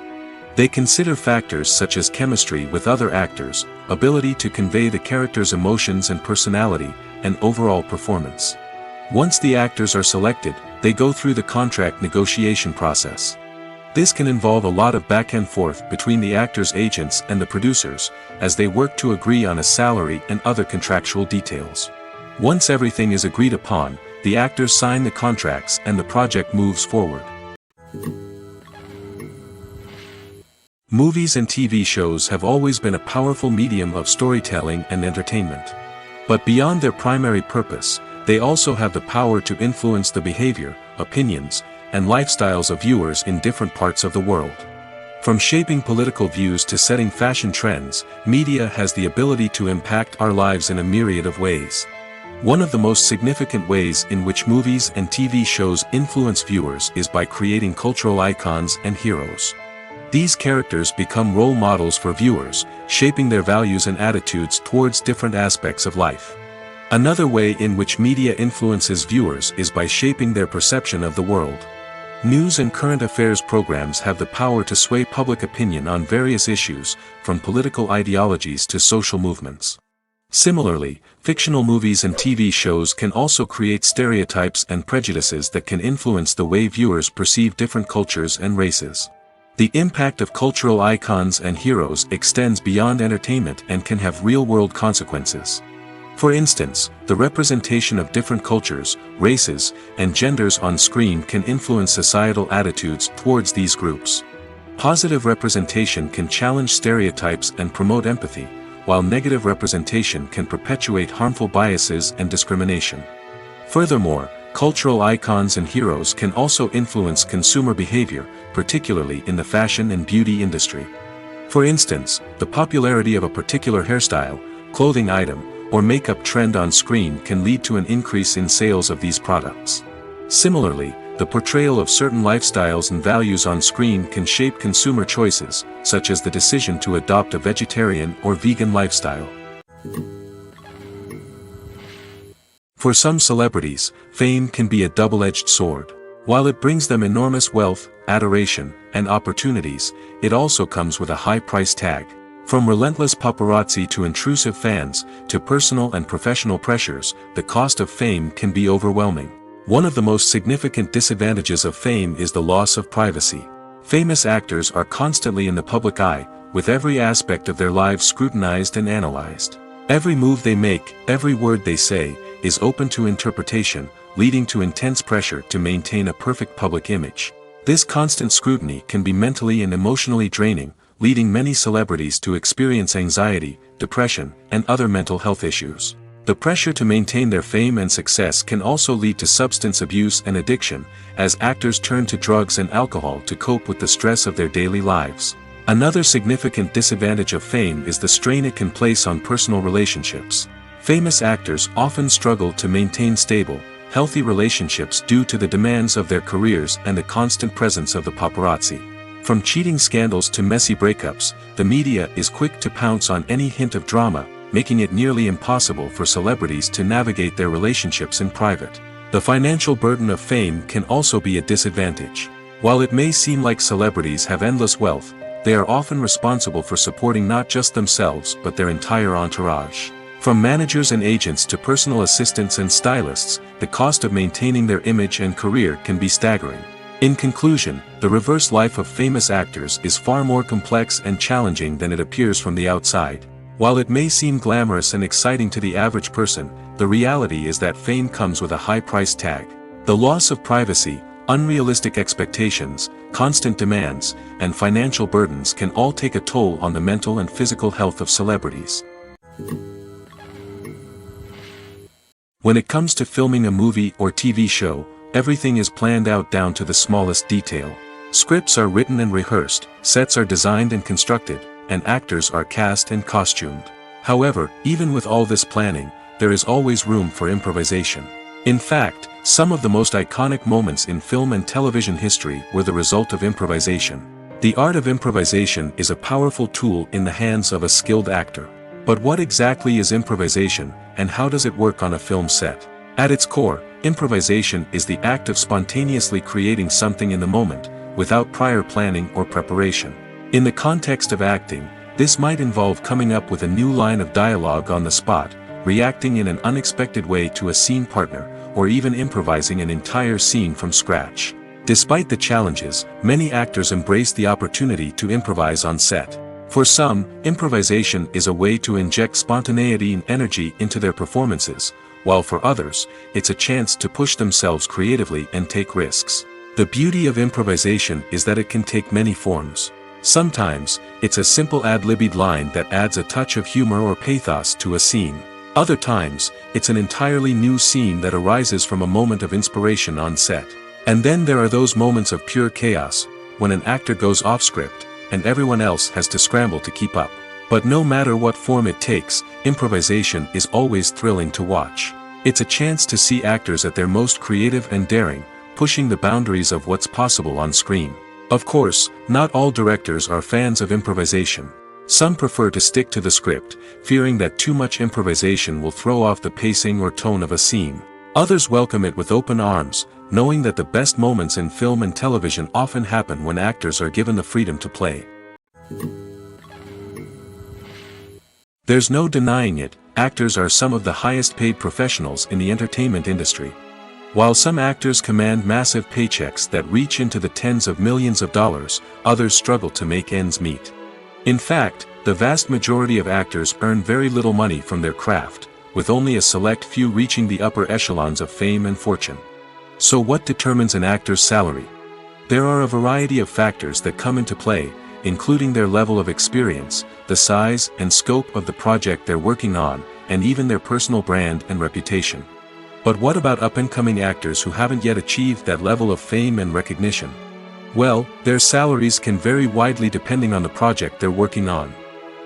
Speaker 1: They consider factors such as chemistry with other actors, ability to convey the character's emotions and personality, and overall performance. Once the actors are selected, they go through the contract negotiation process. This can involve a lot of back and forth between the actors' agents and the producers, as they work to agree on a salary and other contractual details. Once everything is agreed upon, the actors sign the contracts and the project moves forward. Movies and TV shows have always been a powerful medium of storytelling and entertainment. But beyond their primary purpose, they also have the power to influence the behavior, opinions, and lifestyles of viewers in different parts of the world. From shaping political views to setting fashion trends, media has the ability to impact our lives in a myriad of ways. One of the most significant ways in which movies and TV shows influence viewers is by creating cultural icons and heroes. These characters become role models for viewers, shaping their values and attitudes towards different aspects of life. Another way in which media influences viewers is by shaping their perception of the world. News and current affairs programs have the power to sway public opinion on various issues, from political ideologies to social movements. Similarly, fictional movies and TV shows can also create stereotypes and prejudices that can influence the way viewers perceive different cultures and races. The impact of cultural icons and heroes extends beyond entertainment and can have real-world consequences. For instance, the representation of different cultures, races, and genders on screen can influence societal attitudes towards these groups. Positive representation can challenge stereotypes and promote empathy, while negative representation can perpetuate harmful biases and discrimination. Furthermore, cultural icons and heroes can also influence consumer behavior, particularly in the fashion and beauty industry. For instance, the popularity of a particular hairstyle, clothing item, or makeup trend on screen can lead to an increase in sales of these products. Similarly, the portrayal of certain lifestyles and values on screen can shape consumer choices, such as the decision to adopt a vegetarian or vegan lifestyle. For some celebrities, fame can be a double-edged sword. While it brings them enormous wealth, adoration, and opportunities, it also comes with a high price tag. From relentless paparazzi to intrusive fans, to personal and professional pressures, the cost of fame can be overwhelming. One of the most significant disadvantages of fame is the loss of privacy. Famous actors are constantly in the public eye, with every aspect of their lives scrutinized and analyzed. Every move they make, every word they say, is open to interpretation, leading to intense pressure to maintain a perfect public image. This constant scrutiny can be mentally and emotionally draining, leading many celebrities to experience anxiety, depression, and other mental health issues. The pressure to maintain their fame and success can also lead to substance abuse and addiction, as actors turn to drugs and alcohol to cope with the stress of their daily lives. Another significant disadvantage of fame is the strain it can place on personal relationships. Famous actors often struggle to maintain stable, healthy relationships due to the demands of their careers and the constant presence of the paparazzi. From cheating scandals to messy breakups, the media is quick to pounce on any hint of drama, making it nearly impossible for celebrities to navigate their relationships in private. The financial burden of fame can also be a disadvantage. While it may seem like celebrities have endless wealth, they are often responsible for supporting not just themselves but their entire entourage. From managers and agents to personal assistants and stylists, the cost of maintaining their image and career can be staggering. In conclusion, the reverse life of famous actors is far more complex and challenging than it appears from the outside. While it may seem glamorous and exciting to the average person, the reality is that fame comes with a high price tag. The loss of privacy, unrealistic expectations, constant demands, and financial burdens can all take a toll on the mental and physical health of celebrities. When it comes to filming a movie or TV show, everything is planned out down to the smallest detail. Scripts are written and rehearsed, sets are designed and constructed, and actors are cast and costumed. However, even with all this planning, there is always room for improvisation. In fact, some of the most iconic moments in film and television history were the result of improvisation. The art of improvisation is a powerful tool in the hands of a skilled actor. But what exactly is improvisation, and how does it work on a film set? At its core, improvisation is the act of spontaneously creating something in the moment, without prior planning or preparation. In the context of acting, this might involve coming up with a new line of dialogue on the spot, reacting in an unexpected way to a scene partner, or even improvising an entire scene from scratch. Despite the challenges, many actors embrace the opportunity to improvise on set. For some, improvisation is a way to inject spontaneity and energy into their performances, while for others, it's a chance to push themselves creatively and take risks. The beauty of improvisation is that it can take many forms. Sometimes, it's a simple ad-libbed line that adds a touch of humor or pathos to a scene. Other times, it's an entirely new scene that arises from a moment of inspiration on set. And then there are those moments of pure chaos, when an actor goes off script, and everyone else has to scramble to keep up. But no matter what form it takes, improvisation is always thrilling to watch. It's a chance to see actors at their most creative and daring, pushing the boundaries of what's possible on screen. Of course, not all directors are fans of improvisation. Some prefer to stick to the script, fearing that too much improvisation will throw off the pacing or tone of a scene. Others welcome it with open arms, knowing that the best moments in film and television often happen when actors are given the freedom to play. There's no denying it, actors are some of the highest paid professionals in the entertainment industry. While some actors command massive paychecks that reach into the tens of millions of dollars, others struggle to make ends meet. In fact, the vast majority of actors earn very little money from their craft, with only a select few reaching the upper echelons of fame and fortune. So what determines an actor's salary? There are a variety of factors that come into play, including their level of experience, the size and scope of the project they're working on, and even their personal brand and reputation. But what about up-and-coming actors who haven't yet achieved that level of fame and recognition? Well, their salaries can vary widely depending on the project they're working on.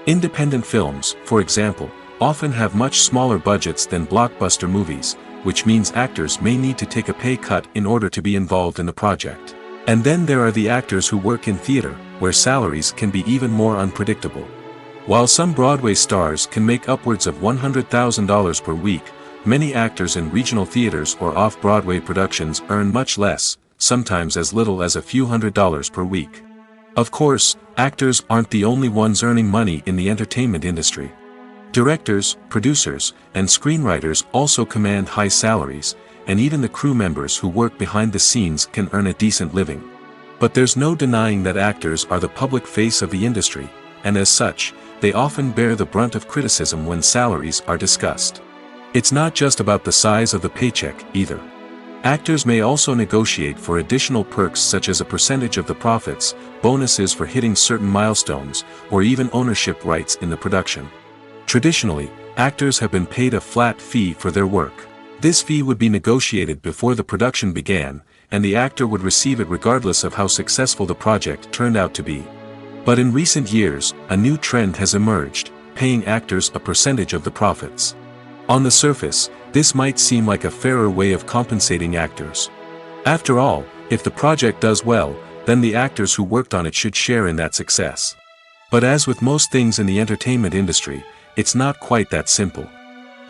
Speaker 1: Independent films, for example, often have much smaller budgets than blockbuster movies, which means actors may need to take a pay cut in order to be involved in the project. And then there are the actors who work in theater, where salaries can be even more unpredictable. While some Broadway stars can make upwards of $100,000 per week, many actors in regional theaters or off-Broadway productions earn much less, sometimes as little as a few $100s per week. Of course, actors aren't the only ones earning money in the entertainment industry. Directors, producers, and screenwriters also command high salaries, and even the crew members who work behind the scenes can earn a decent living. But there's no denying that actors are the public face of the industry, and as such, they often bear the brunt of criticism when salaries are discussed. It's not just about the size of the paycheck, either. Actors may also negotiate for additional perks such as a percentage of the profits, bonuses for hitting certain milestones, or even ownership rights in the production. Traditionally, actors have been paid a flat fee for their work. This fee would be negotiated before the production began, and the actor would receive it regardless of how successful the project turned out to be. But in recent years, a new trend has emerged, paying actors a percentage of the profits. On the surface, this might seem like a fairer way of compensating actors. After all, if the project does well, then the actors who worked on it should share in that success. But as with most things in the entertainment industry, it's not quite that simple.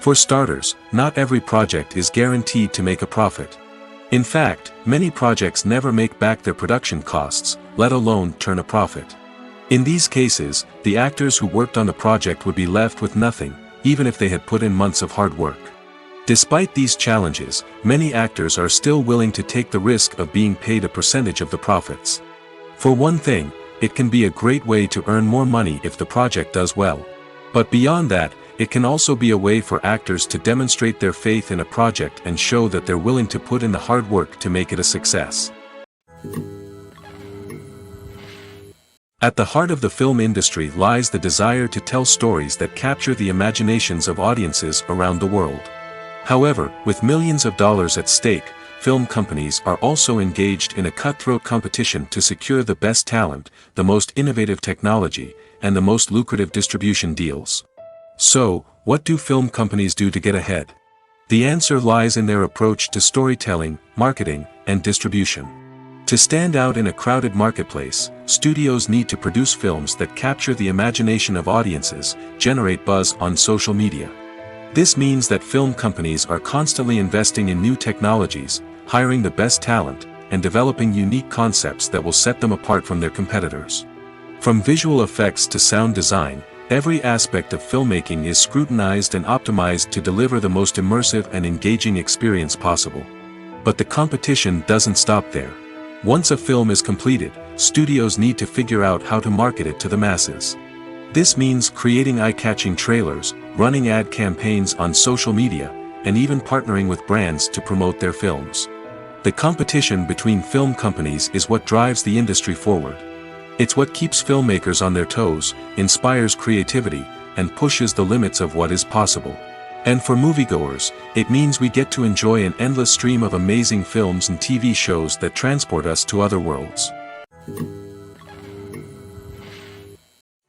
Speaker 1: For starters, not every project is guaranteed to make a profit. In fact, many projects never make back their production costs, let alone turn a profit. In these cases, the actors who worked on the project would be left with nothing, even if they had put in months of hard work. Despite these challenges, many actors are still willing to take the risk of being paid a percentage of the profits. For one thing, it can be a great way to earn more money if the project does well. But beyond that, it can also be a way for actors to demonstrate their faith in a project and show that they're willing to put in the hard work to make it a success. At the heart of the film industry lies the desire to tell stories that capture the imaginations of audiences around the world. However, with millions of dollars at stake, film companies are also engaged in a cutthroat competition to secure the best talent, the most innovative technology, and the most lucrative distribution deals. So, what do film companies do to get ahead? The answer lies in their approach to storytelling, marketing, and distribution. To stand out in a crowded marketplace, studios need to produce films that capture the imagination of audiences, generate buzz on social media. This means that film companies are constantly investing in new technologies, hiring the best talent, and developing unique concepts that will set them apart from their competitors. From visual effects to sound design, every aspect of filmmaking is scrutinized and optimized to deliver the most immersive and engaging experience possible. But the competition doesn't stop there. Once a film is completed, studios need to figure out how to market it to the masses. This means creating eye-catching trailers, running ad campaigns on social media, and even partnering with brands to promote their films. The competition between film companies is what drives the industry forward. It's what keeps filmmakers on their toes, inspires creativity, and pushes the limits of what is possible. And for moviegoers, it means we get to enjoy an endless stream of amazing films and TV shows that transport us to other worlds.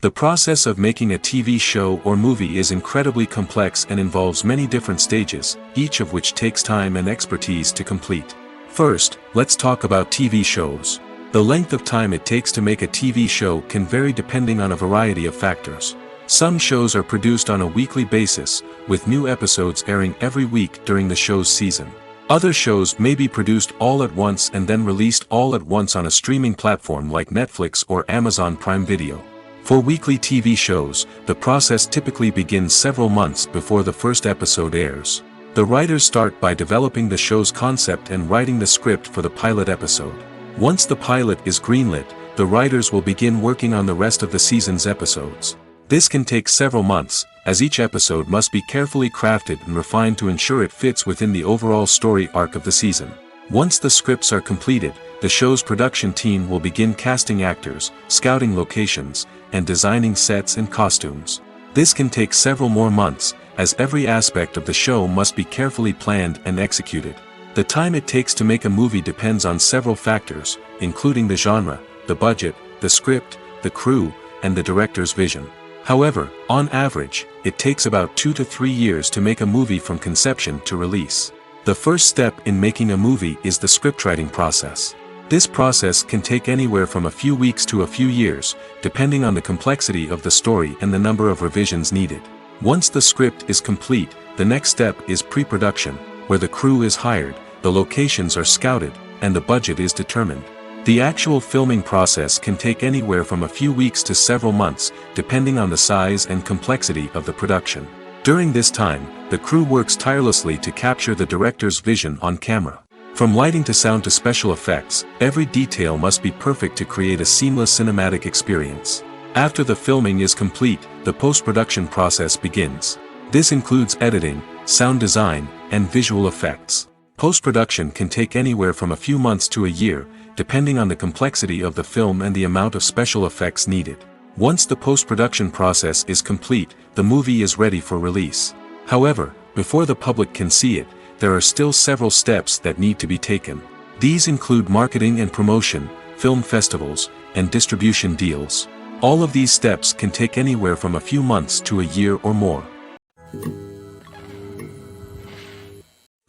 Speaker 1: The process of making a TV show or movie is incredibly complex and involves many different stages, each of which takes time and expertise to complete. First, let's talk about TV shows. The length of time it takes to make a TV show can vary depending on a variety of factors. Some shows are produced on a weekly basis, with new episodes airing every week during the show's season. Other shows may be produced all at once and then released all at once on a streaming platform like Netflix or Amazon Prime Video. For weekly TV shows, the process typically begins several months before the first episode airs. The writers start by developing the show's concept and writing the script for the pilot episode. Once the pilot is greenlit, the writers will begin working on the rest of the season's episodes. This can take several months, as each episode must be carefully crafted and refined to ensure it fits within the overall story arc of the season. Once the scripts are completed, the show's production team will begin casting actors, scouting locations, and designing sets and costumes. This can take several more months, as every aspect of the show must be carefully planned and executed. The time it takes to make a movie depends on several factors, including the genre, the budget, the script, the crew, and the director's vision. However, on average, it takes about 2 to 3 years to make a movie from conception to release. The first step in making a movie is the scriptwriting process. This process can take anywhere from a few weeks to a few years, depending on the complexity of the story and the number of revisions needed. Once the script is complete, the next step is pre-production, where the crew is hired, the locations are scouted, and the budget is determined. The actual filming process can take anywhere from a few weeks to several months, depending on the size and complexity of the production. During this time, the crew works tirelessly to capture the director's vision on camera. From lighting to sound to special effects, every detail must be perfect to create a seamless cinematic experience. After the filming is complete, the post-production process begins. This includes editing, sound design, and visual effects. Post-production can take anywhere from a few months to a year, depending on the complexity of the film and the amount of special effects needed. Once the post-production process is complete, the movie is ready for release. However, before the public can see it, there are still several steps that need to be taken. These include marketing and promotion, film festivals, and distribution deals. All of these steps can take anywhere from a few months to a year or more.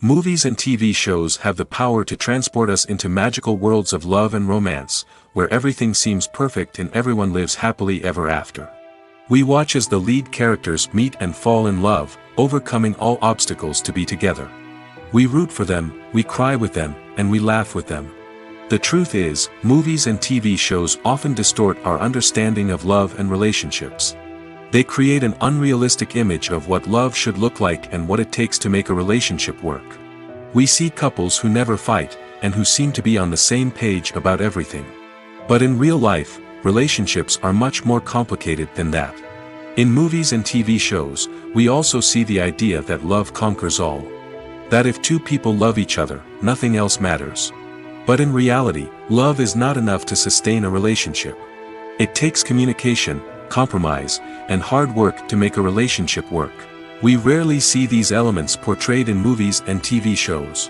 Speaker 1: Movies and TV shows have the power to transport us into magical worlds of love and romance, where everything seems perfect and everyone lives happily ever after. We watch as the lead characters meet and fall in love, overcoming all obstacles to be together. We root for them, we cry with them, and we laugh with them. The truth is, movies and TV shows often distort our understanding of love and relationships. They create an unrealistic image of what love should look like and what it takes to make a relationship work. We see couples who never fight, and who seem to be on the same page about everything. But in real life, relationships are much more complicated than that. In movies and TV shows, we also see the idea that love conquers all. That if two people love each other, nothing else matters. But in reality, love is not enough to sustain a relationship. It takes communication, compromise, and hard work to make a relationship work. We rarely see these elements portrayed in movies and TV shows.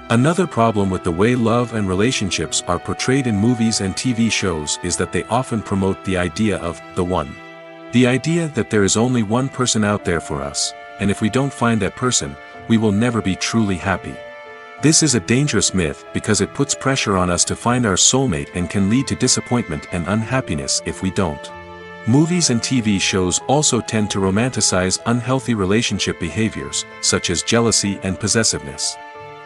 Speaker 1: Another problem with the way love and relationships are portrayed in movies and TV shows is that they often promote the idea of the one. The idea that there is only one person out there for us, and if we don't find that person, we will never be truly happy. This is a dangerous myth because it puts pressure on us to find our soulmate and can lead to disappointment and unhappiness if we don't. Movies and TV shows also tend to romanticize unhealthy relationship behaviors, such as jealousy and possessiveness.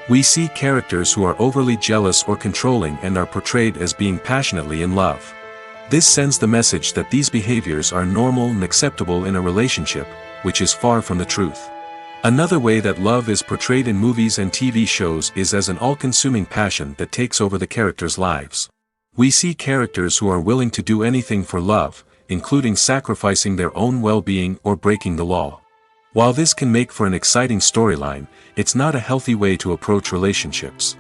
Speaker 1: We see characters who are overly jealous or controlling and are portrayed as being passionately in love. This sends the message that these behaviors are normal and acceptable in a relationship, which is far from the truth. Another way that love is portrayed in movies and TV shows is as an all-consuming passion that takes over the characters' lives. We see characters who are willing to do anything for love, including sacrificing their own well-being or breaking the law. While this can make for an exciting storyline, it's not a healthy way to approach relationships.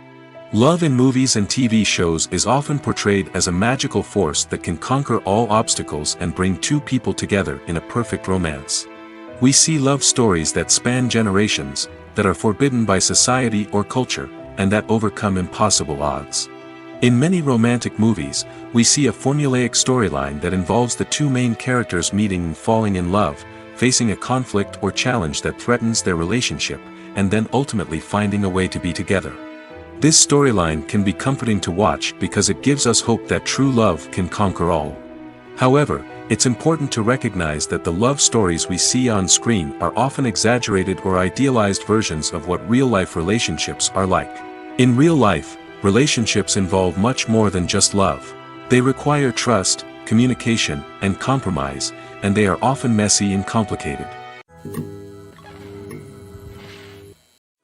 Speaker 1: Love in movies and TV shows is often portrayed as a magical force that can conquer all obstacles and bring two people together in a perfect romance. We see love stories that span generations, that are forbidden by society or culture, and that overcome impossible odds. In many romantic movies, we see a formulaic storyline that involves the two main characters meeting and falling in love, facing a conflict or challenge that threatens their relationship, and then ultimately finding a way to be together. This storyline can be comforting to watch because it gives us hope that true love can conquer all. However, it's important to recognize that the love stories we see on screen are often exaggerated or idealized versions of what real-life relationships are like. In real life, relationships involve much more than just love. They require trust, communication, and compromise, and they are often messy and complicated.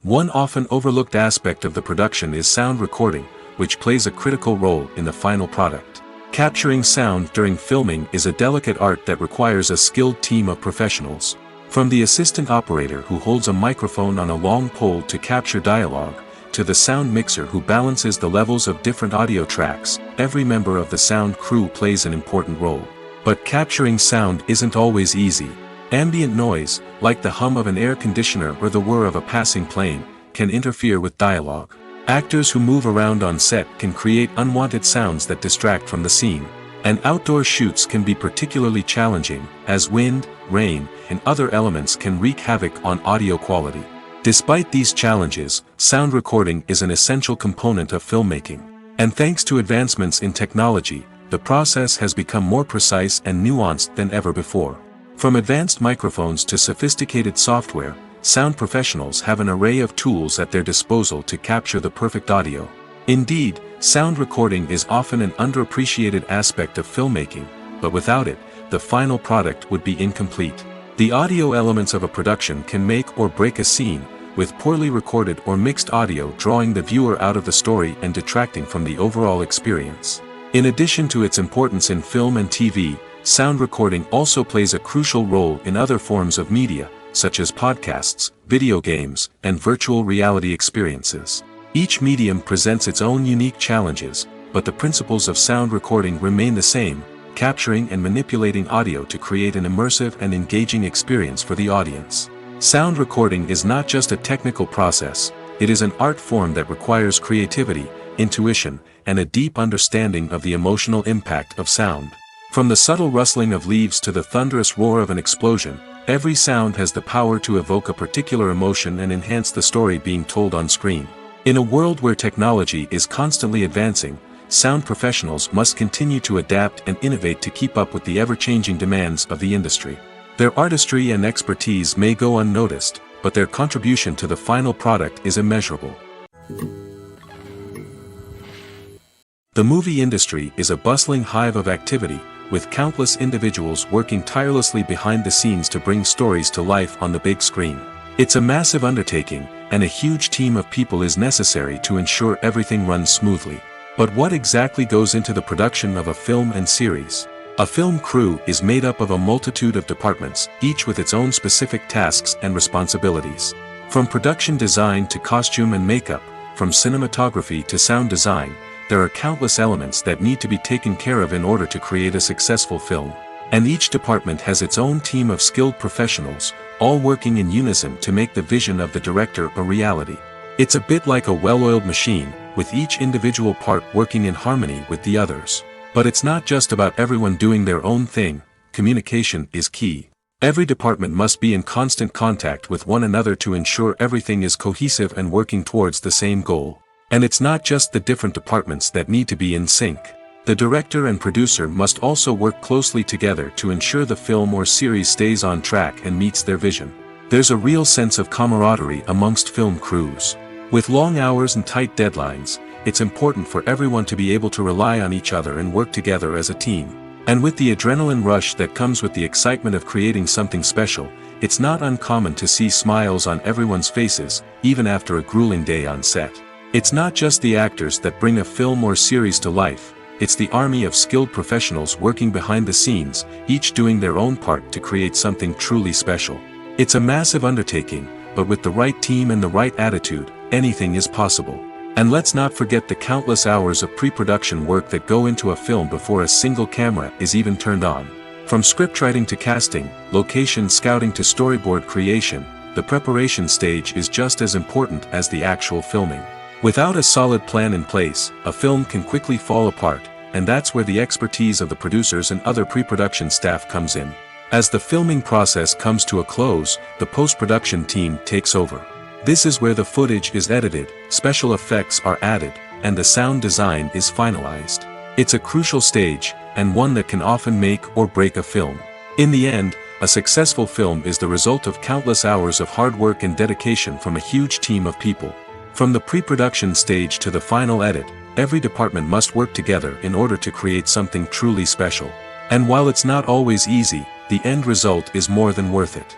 Speaker 1: One often overlooked aspect of the production is sound recording, which plays a critical role in the final product. Capturing sound during filming is a delicate art that requires a skilled team of professionals. From the assistant operator who holds a microphone on a long pole to capture dialogue, to the sound mixer who balances the levels of different audio tracks, every member of the sound crew plays an important role. But capturing sound isn't always easy. Ambient noise, like the hum of an air conditioner or the whir of a passing plane, can interfere with dialogue. Actors who move around on set can create unwanted sounds that distract from the scene. And outdoor shoots can be particularly challenging, as wind, rain, and other elements can wreak havoc on audio quality. Despite these challenges, sound recording is an essential component of filmmaking. And thanks to advancements in technology, the process has become more precise and nuanced than ever before. From advanced microphones to sophisticated software, sound professionals have an array of tools at their disposal to capture the perfect audio. Indeed, sound recording is often an underappreciated aspect of filmmaking, but without it, the final product would be incomplete. The audio elements of a production can make or break a scene, with poorly recorded or mixed audio drawing the viewer out of the story and detracting from the overall experience. In addition to its importance in film and TV, sound recording also plays a crucial role in other forms of media, such as podcasts, video games, and virtual reality experiences. Each medium presents its own unique challenges, but the principles of sound recording remain the same, capturing and manipulating audio to create an immersive and engaging experience for the audience. Sound recording is not just a technical process, it is an art form that requires creativity, intuition, and a deep understanding of the emotional impact of sound. From the subtle rustling of leaves to the thunderous roar of an explosion, every sound has the power to evoke a particular emotion and enhance the story being told on screen. In a world where technology is constantly advancing, sound professionals must continue to adapt and innovate to keep up with the ever-changing demands of the industry. Their artistry and expertise may go unnoticed, but their contribution to the final product is immeasurable. The movie industry is a bustling hive of activity, with countless individuals working tirelessly behind the scenes to bring stories to life on the big screen. It's a massive undertaking, and a huge team of people is necessary to ensure everything runs smoothly. But what exactly goes into the production of a film and series? A film crew is made up of a multitude of departments, each with its own specific tasks and responsibilities. From production design to costume and makeup, from cinematography to sound design, there are countless elements that need to be taken care of in order to create a successful film. And each department has its own team of skilled professionals, all working in unison to make the vision of the director a reality. It's a bit like a well-oiled machine, with each individual part working in harmony with the others. But it's not just about everyone doing their own thing, communication is key. Every department must be in constant contact with one another to ensure everything is cohesive and working towards the same goal. And it's not just the different departments that need to be in sync. The director and producer must also work closely together to ensure the film or series stays on track and meets their vision. There's a real sense of camaraderie amongst film crews. With long hours and tight deadlines, it's important for everyone to be able to rely on each other and work together as a team. And with the adrenaline rush that comes with the excitement of creating something special, it's not uncommon to see smiles on everyone's faces, even after a grueling day on set. It's not just the actors that bring a film or series to life, it's the army of skilled professionals working behind the scenes, each doing their own part to create something truly special. It's a massive undertaking, but with the right team and the right attitude, anything is possible. And let's not forget the countless hours of pre-production work that go into a film before a single camera is even turned on. From scriptwriting to casting, location scouting to storyboard creation, the preparation stage is just as important as the actual filming. Without a solid plan in place, a film can quickly fall apart, and that's where the expertise of the producers and other pre-production staff comes in. As the filming process comes to a close, the post-production team takes over. This is where the footage is edited, special effects are added, and the sound design is finalized. It's a crucial stage, and one that can often make or break a film. In the end, a successful film is the result of countless hours of hard work and dedication from a huge team of people. From the pre-production stage to the final edit, every department must work together in order to create something truly special. And while it's not always easy, the end result is more than worth it.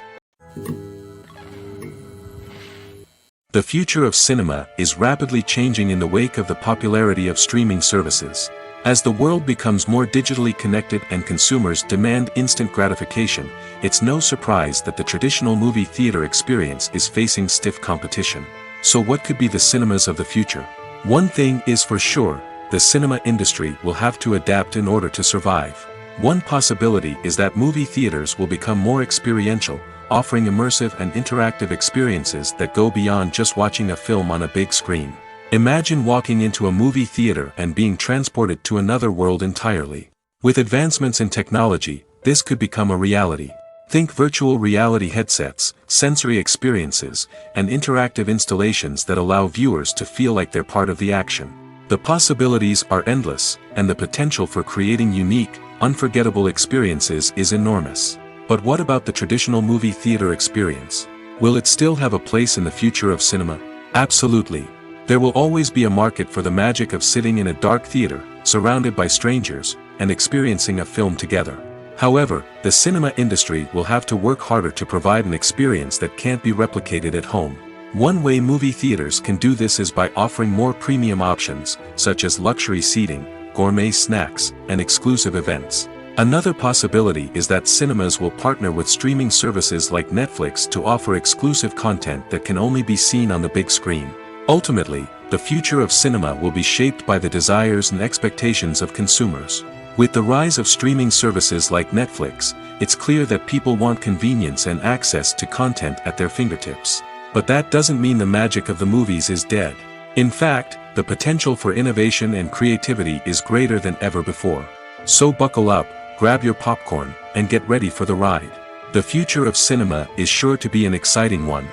Speaker 1: The future of cinema is rapidly changing in the wake of the popularity of streaming services. As the world becomes more digitally connected and consumers demand instant gratification, it's no surprise that the traditional movie theater experience is facing stiff competition. So what could be the cinemas of the future? One thing is for sure, the cinema industry will have to adapt in order to survive. One possibility is that movie theaters will become more experiential, offering immersive and interactive experiences that go beyond just watching a film on a big screen. Imagine walking into a movie theater and being transported to another world entirely. With advancements in technology, this could become a reality. Think virtual reality headsets, sensory experiences, and interactive installations that allow viewers to feel like they're part of the action. The possibilities are endless, and the potential for creating unique, unforgettable experiences is enormous. But what about the traditional movie theater experience? Will it still have a place in the future of cinema? Absolutely. There will always be a market for the magic of sitting in a dark theater, surrounded by strangers, and experiencing a film together. However, the cinema industry will have to work harder to provide an experience that can't be replicated at home. One way movie theaters can do this is by offering more premium options, such as luxury seating, gourmet snacks, and exclusive events. Another possibility is that cinemas will partner with streaming services like Netflix to offer exclusive content that can only be seen on the big screen. Ultimately, the future of cinema will be shaped by the desires and expectations of consumers. With the rise of streaming services like Netflix, it's clear that people want convenience and access to content at their fingertips. But that doesn't mean the magic of the movies is dead. In fact, the potential for innovation and creativity is greater than ever before. So buckle up, grab your popcorn, and get ready for the ride. The future of cinema is sure to be an exciting one.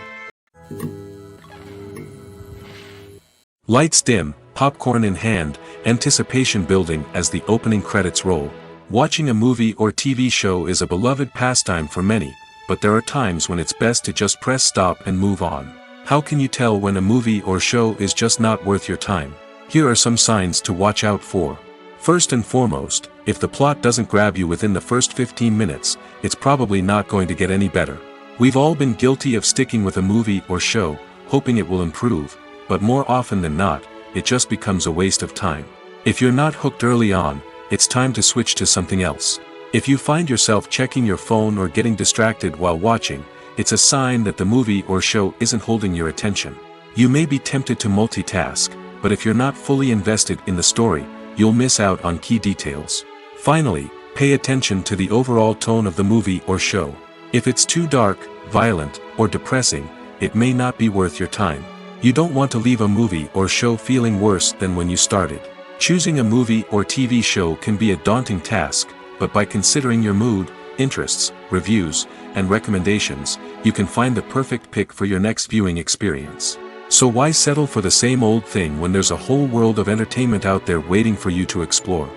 Speaker 1: Lights dim, popcorn in hand, anticipation building as the opening credits roll. Watching a movie or TV show is a beloved pastime for many, but there are times when it's best to just press stop and move on. How can you tell when a movie or show is just not worth your time? Here are some signs to watch out for. First and foremost, if the plot doesn't grab you within the first 15 minutes, it's probably not going to get any better. We've all been guilty of sticking with a movie or show, hoping it will improve, but more often than not, it just becomes a waste of time. If you're not hooked early on, it's time to switch to something else. If you find yourself checking your phone or getting distracted while watching, it's a sign that the movie or show isn't holding your attention. You may be tempted to multitask, but if you're not fully invested in the story, you'll miss out on key details. Finally, pay attention to the overall tone of the movie or show. If it's too dark, violent, or depressing, it may not be worth your time. You don't want to leave a movie or show feeling worse than when you started. Choosing a movie or TV show can be a daunting task, but by considering your mood, interests, reviews, and recommendations, you can find the perfect pick for your next viewing experience. So why settle for the same old thing when there's a whole world of entertainment out there waiting for you to explore?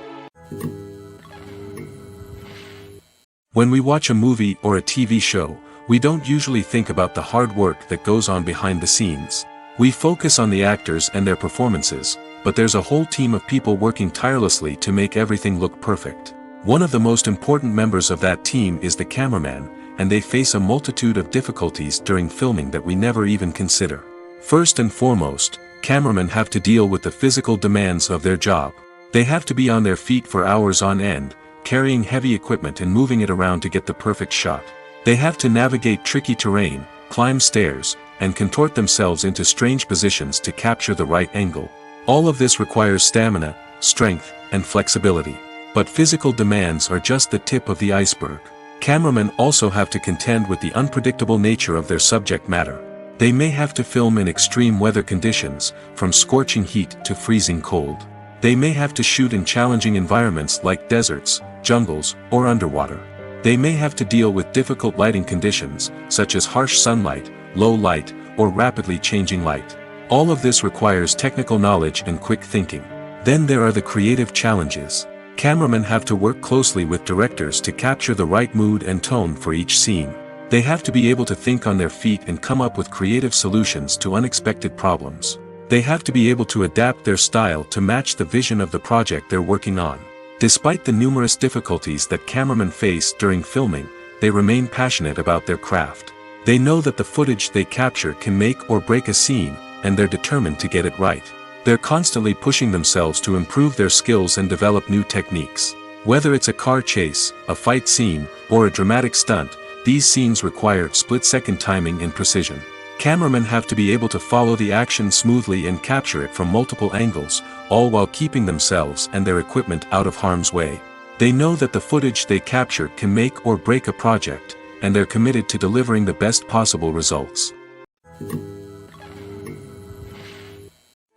Speaker 1: When we watch a movie or a TV show, we don't usually think about the hard work that goes on behind the scenes. We focus on the actors and their performances, but there's a whole team of people working tirelessly to make everything look perfect. One of the most important members of that team is the cameraman, and they face a multitude of difficulties during filming that we never even consider. First and foremost, cameramen have to deal with the physical demands of their job. They have to be on their feet for hours on end, carrying heavy equipment and moving it around to get the perfect shot. They have to navigate tricky terrain, climb stairs, and contort themselves into strange positions to capture the right angle. All of this requires stamina, strength, and flexibility. But physical demands are just the tip of the iceberg. Cameramen also have to contend with the unpredictable nature of their subject matter. They may have to film in extreme weather conditions, from scorching heat to freezing cold. They may have to shoot in challenging environments like deserts, jungles, or underwater. They may have to deal with difficult lighting conditions, such as harsh sunlight, low light, or rapidly changing light. All of this requires technical knowledge and quick thinking. Then there are the creative challenges. Cameramen have to work closely with directors to capture the right mood and tone for each scene. They have to be able to think on their feet and come up with creative solutions to unexpected problems. They have to be able to adapt their style to match the vision of the project they're working on. Despite the numerous difficulties that cameramen face during filming, they remain passionate about their craft. They know that the footage they capture can make or break a scene, and they're determined to get it right. They're constantly pushing themselves to improve their skills and develop new techniques. Whether it's a car chase, a fight scene, or a dramatic stunt, these scenes require split-second timing and precision. Cameramen have to be able to follow the action smoothly and capture it from multiple angles, all while keeping themselves and their equipment out of harm's way. They know that the footage they capture can make or break a project, and they're committed to delivering the best possible results.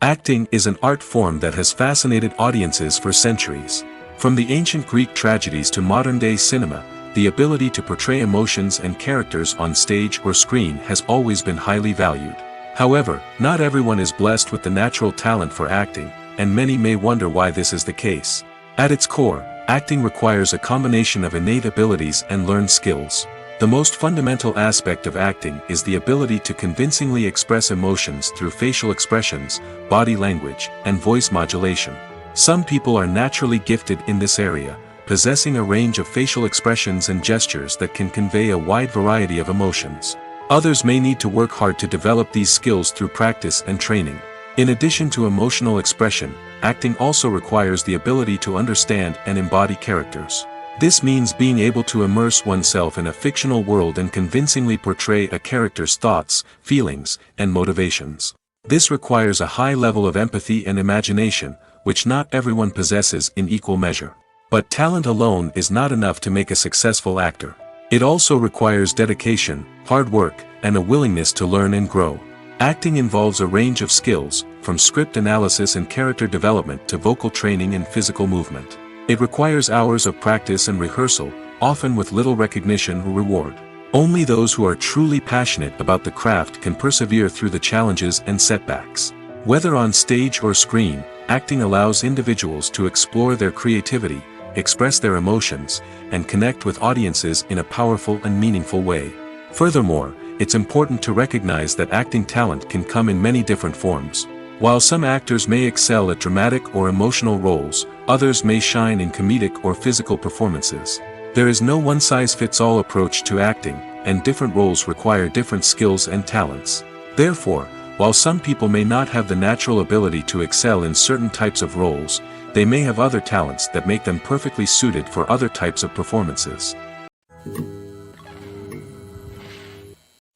Speaker 1: Acting is an art form that has fascinated audiences for centuries. From the ancient Greek tragedies to modern-day cinema, the ability to portray emotions and characters on stage or screen has always been highly valued. However, not everyone is blessed with the natural talent for acting, and many may wonder why this is the case. At its core, acting requires a combination of innate abilities and learned skills. The most fundamental aspect of acting is the ability to convincingly express emotions through facial expressions, body language, and voice modulation. Some people are naturally gifted in this area, possessing a range of facial expressions and gestures that can convey a wide variety of emotions. Others may need to work hard to develop these skills through practice and training. In addition to emotional expression, acting also requires the ability to understand and embody characters. This means being able to immerse oneself in a fictional world and convincingly portray a character's thoughts, feelings, and motivations. This requires a high level of empathy and imagination, which not everyone possesses in equal measure. But talent alone is not enough to make a successful actor. It also requires dedication, hard work, and a willingness to learn and grow. Acting involves a range of skills, from script analysis and character development to vocal training and physical movement. It requires hours of practice and rehearsal, often with little recognition or reward. Only those who are truly passionate about the craft can persevere through the challenges and setbacks. Whether on stage or screen, acting allows individuals to explore their creativity, express their emotions, and connect with audiences in a powerful and meaningful way. Furthermore, it's important to recognize that acting talent can come in many different forms. While some actors may excel at dramatic or emotional roles, others may shine in comedic or physical performances. There is no one-size-fits-all approach to acting, and different roles require different skills and talents. Therefore, while some people may not have the natural ability to excel in certain types of roles, they may have other talents that make them perfectly suited for other types of performances.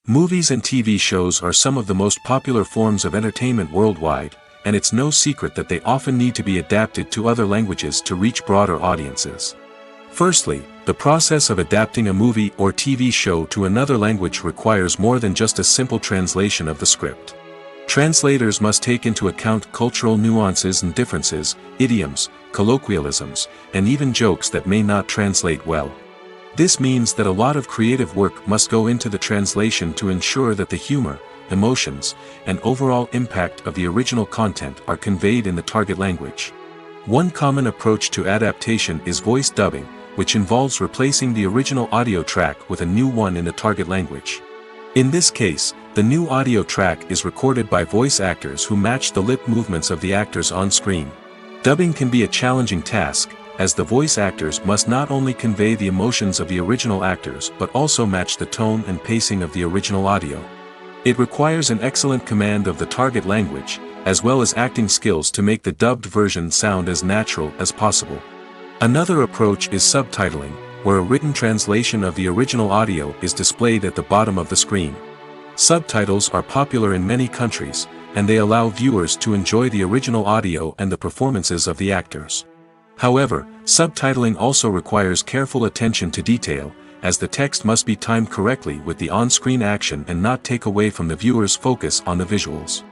Speaker 1: Movies and TV shows are some of the most popular forms of entertainment worldwide, and it's no secret that they often need to be adapted to other languages to reach broader audiences. Firstly, the process of adapting a movie or TV show to another language requires more than just a simple translation of the script. Translators must take into account cultural nuances and differences, idioms, colloquialisms, and even jokes that may not translate well. This means that a lot of creative work must go into the translation to ensure that the humor, emotions, and overall impact of the original content are conveyed in the target language. One common approach to adaptation is voice dubbing, which involves replacing the original audio track with a new one in the target language. In this case, the new audio track is recorded by voice actors who match the lip movements of the actors on screen. Dubbing can be a challenging task, as the voice actors must not only convey the emotions of the original actors but also match the tone and pacing of the original audio. It requires an excellent command of the target language, as well as acting skills to make the dubbed version sound as natural as possible. Another approach is subtitling, where a written translation of the original audio is displayed at the bottom of the screen. Subtitles are popular in many countries, and they allow viewers to enjoy the original audio and the performances of the actors. However, subtitling also requires careful attention to detail, as the text must be timed correctly with the on-screen action and not take away from the viewer's focus on the visuals.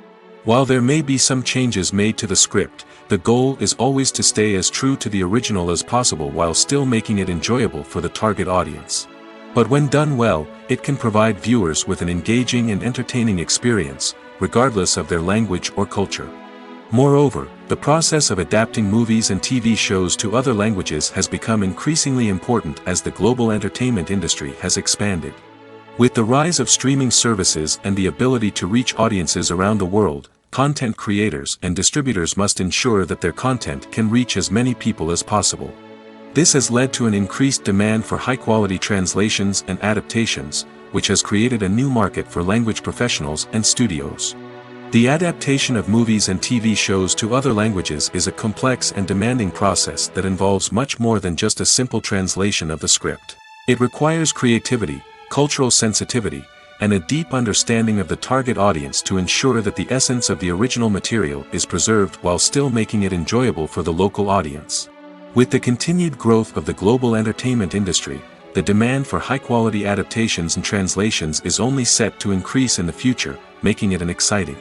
Speaker 1: While there may be some changes made to the script, the goal is always to stay as true to the original as possible while still making it enjoyable for the target audience. But when done well, it can provide viewers with an engaging and entertaining experience, regardless of their language or culture. Moreover, the process of adapting movies and TV shows to other languages has become increasingly important as the global entertainment industry has expanded. With the rise of streaming services and the ability to reach audiences around the world, content creators and distributors must ensure that their content can reach as many people as possible. This has led to an increased demand for high-quality translations and adaptations, which has created a new market for language professionals and studios. The adaptation of movies and TV shows to other languages is a complex and demanding process that involves much more than just a simple translation of the script. It requires creativity, cultural sensitivity, and a deep understanding of the target audience to ensure that the essence of the original material is preserved while still making it enjoyable for the local audience. With the continued growth of the global entertainment industry, the demand for high-quality adaptations and translations is only set to increase in the future, making it an exciting.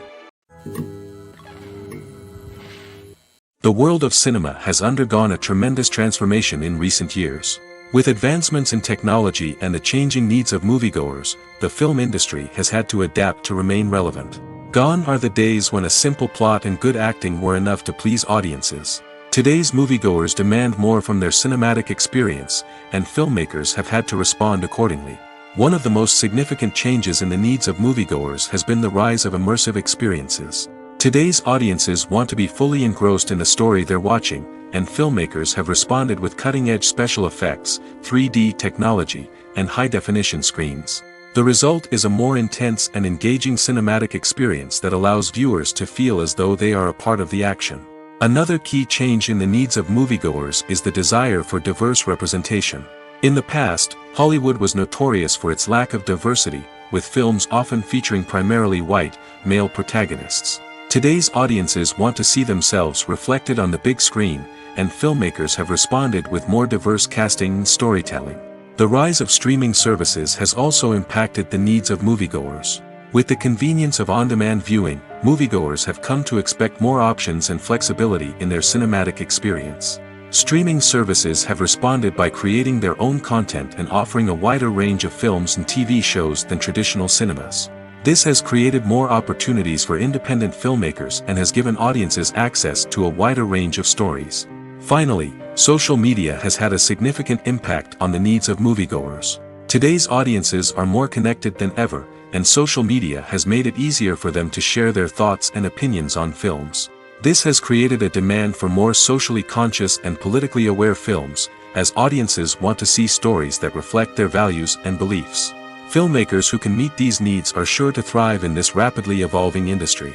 Speaker 1: The world of cinema has undergone a tremendous transformation in recent years. With advancements in technology and the changing needs of moviegoers, the film industry has had to adapt to remain relevant. Gone are the days when a simple plot and good acting were enough to please audiences. Today's moviegoers demand more from their cinematic experience, and filmmakers have had to respond accordingly. One of the most significant changes in the needs of moviegoers has been the rise of immersive experiences. Today's audiences want to be fully engrossed in the story they're watching, and filmmakers have responded with cutting-edge special effects, 3D technology, and high-definition screens. The result is a more intense and engaging cinematic experience that allows viewers to feel as though they are a part of the action. Another key change in the needs of moviegoers is the desire for diverse representation. In the past, Hollywood was notorious for its lack of diversity, with films often featuring primarily white, male protagonists. Today's audiences want to see themselves reflected on the big screen, and filmmakers have responded with more diverse casting and storytelling. The rise of streaming services has also impacted the needs of moviegoers. With the convenience of on-demand viewing, moviegoers have come to expect more options and flexibility in their cinematic experience. Streaming services have responded by creating their own content and offering a wider range of films and TV shows than traditional cinemas. This has created more opportunities for independent filmmakers and has given audiences access to a wider range of stories. Finally, social media has had a significant impact on the needs of moviegoers. Today's audiences are more connected than ever, and social media has made it easier for them to share their thoughts and opinions on films. This has created a demand for more socially conscious and politically aware films, as audiences want to see stories that reflect their values and beliefs. Filmmakers who can meet these needs are sure to thrive in this rapidly evolving industry.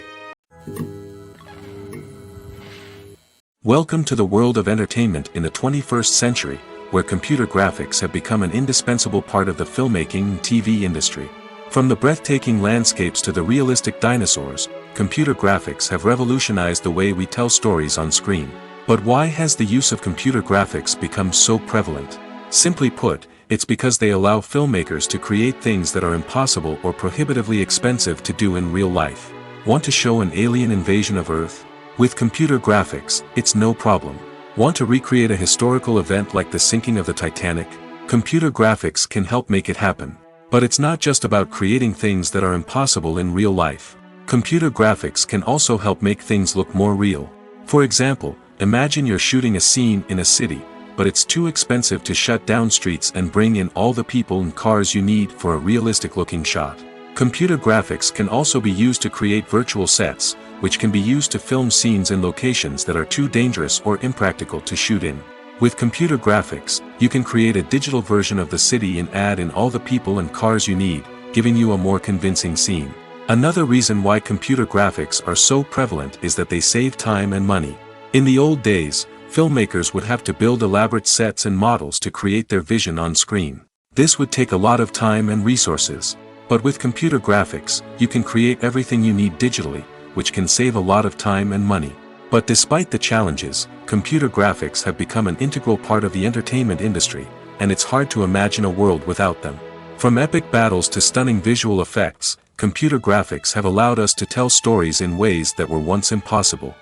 Speaker 1: Welcome to the world of entertainment in the 21st century, where computer graphics have become an indispensable part of the filmmaking and TV industry. From the breathtaking landscapes to the realistic dinosaurs, computer graphics have revolutionized the way we tell stories on screen. But why has the use of computer graphics become so prevalent? Simply put, it's because they allow filmmakers to create things that are impossible or prohibitively expensive to do in real life. Want to show an alien invasion of Earth? With computer graphics, it's no problem. Want to recreate a historical event like the sinking of the Titanic? Computer graphics can help make it happen. But it's not just about creating things that are impossible in real life. Computer graphics can also help make things look more real. For example, imagine you're shooting a scene in a city, but it's too expensive to shut down streets and bring in all the people and cars you need for a realistic-looking shot. Computer graphics can also be used to create virtual sets, which can be used to film scenes in locations that are too dangerous or impractical to shoot in. With computer graphics, you can create a digital version of the city and add in all the people and cars you need, giving you a more convincing scene. Another reason why computer graphics are so prevalent is that they save time and money. In the old days, filmmakers would have to build elaborate sets and models to create their vision on screen. This would take a lot of time and resources. But with computer graphics, you can create everything you need digitally, which can save a lot of time and money. But despite the challenges, computer graphics have become an integral part of the entertainment industry, and it's hard to imagine a world without them. From epic battles to stunning visual effects, computer graphics have allowed us to tell stories in ways that were once impossible.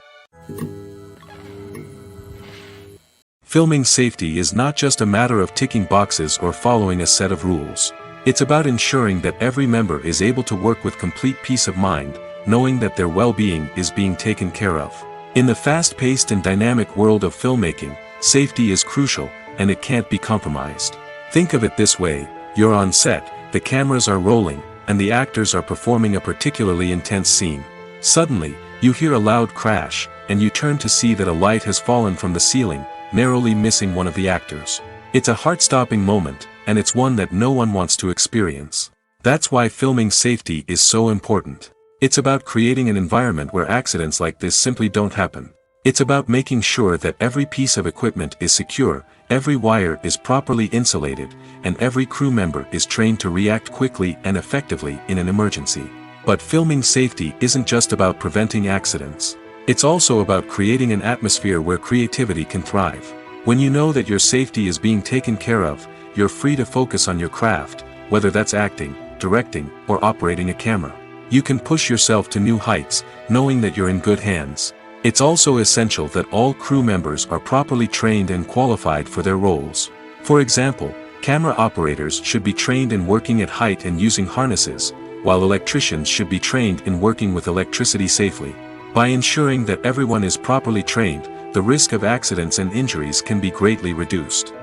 Speaker 1: Filming safety is not just a matter of ticking boxes or following a set of rules. It's about ensuring that every member is able to work with complete peace of mind, knowing that their well-being is being taken care of. In the fast-paced and dynamic world of filmmaking, safety is crucial, and it can't be compromised. Think of it this way: you're on set, the cameras are rolling, and the actors are performing a particularly intense scene. Suddenly, you hear a loud crash, and you turn to see that a light has fallen from the ceiling, narrowly missing one of the actors. It's a heart-stopping moment, and it's one that no one wants to experience. That's why filming safety is so important. It's about creating an environment where accidents like this simply don't happen. It's about making sure that every piece of equipment is secure, every wire is properly insulated, and every crew member is trained to react quickly and effectively in an emergency. But filming safety isn't just about preventing accidents. It's also about creating an atmosphere where creativity can thrive. When you know that your safety is being taken care of, you're free to focus on your craft, whether that's acting, directing, or operating a camera. You can push yourself to new heights, knowing that you're in good hands. It's also essential that all crew members are properly trained and qualified for their roles. For example, camera operators should be trained in working at height and using harnesses, while electricians should be trained in working with electricity safely. By ensuring that everyone is properly trained, the risk of accidents and injuries can be greatly reduced.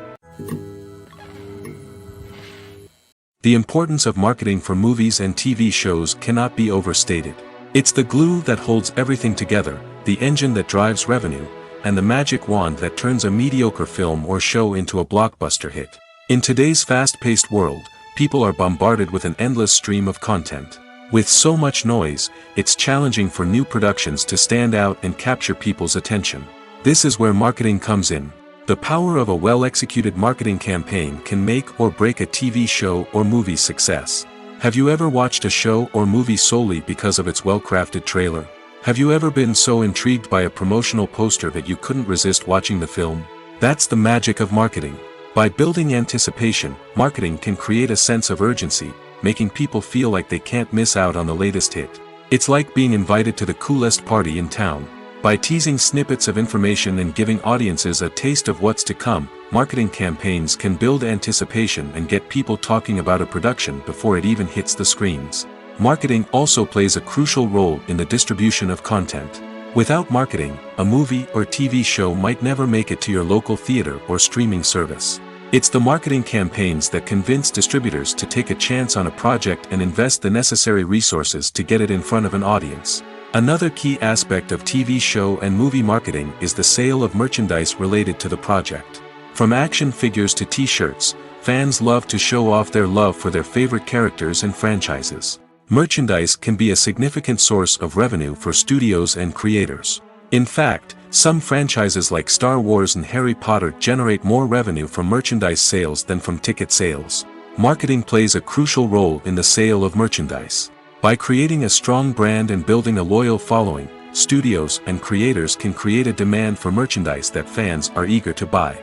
Speaker 1: The importance of marketing for movies and TV shows cannot be overstated. It's the glue that holds everything together, the engine that drives revenue, and the magic wand that turns a mediocre film or show into a blockbuster hit. In today's fast-paced world, people are bombarded with an endless stream of content. With so much noise, it's challenging for new productions to stand out and capture people's attention. This is where marketing comes in. The power of a well-executed marketing campaign can make or break a TV show or movie's success. Have you ever watched a show or movie solely because of its well-crafted trailer? Have you ever been so intrigued by a promotional poster that you couldn't resist watching the film? That's the magic of marketing. By building anticipation, marketing can create a sense of urgency, making people feel like they can't miss out on the latest hit. It's like being invited to the coolest party in town. By teasing snippets of information and giving audiences a taste of what's to come, marketing campaigns can build anticipation and get people talking about a production before it even hits the screens. Marketing also plays a crucial role in the distribution of content. Without marketing, a movie or TV show might never make it to your local theater or streaming service. It's the marketing campaigns that convince distributors to take a chance on a project and invest the necessary resources to get it in front of an audience. Another key aspect of TV show and movie marketing is the sale of merchandise related to the project. From action figures to t-shirts, fans love to show off their love for their favorite characters and franchises. Merchandise can be a significant source of revenue for studios and creators. In fact, some franchises like Star Wars and Harry Potter generate more revenue from merchandise sales than from ticket sales. Marketing plays a crucial role in the sale of merchandise. By creating a strong brand and building a loyal following, studios and creators can create a demand for merchandise that fans are eager to buy.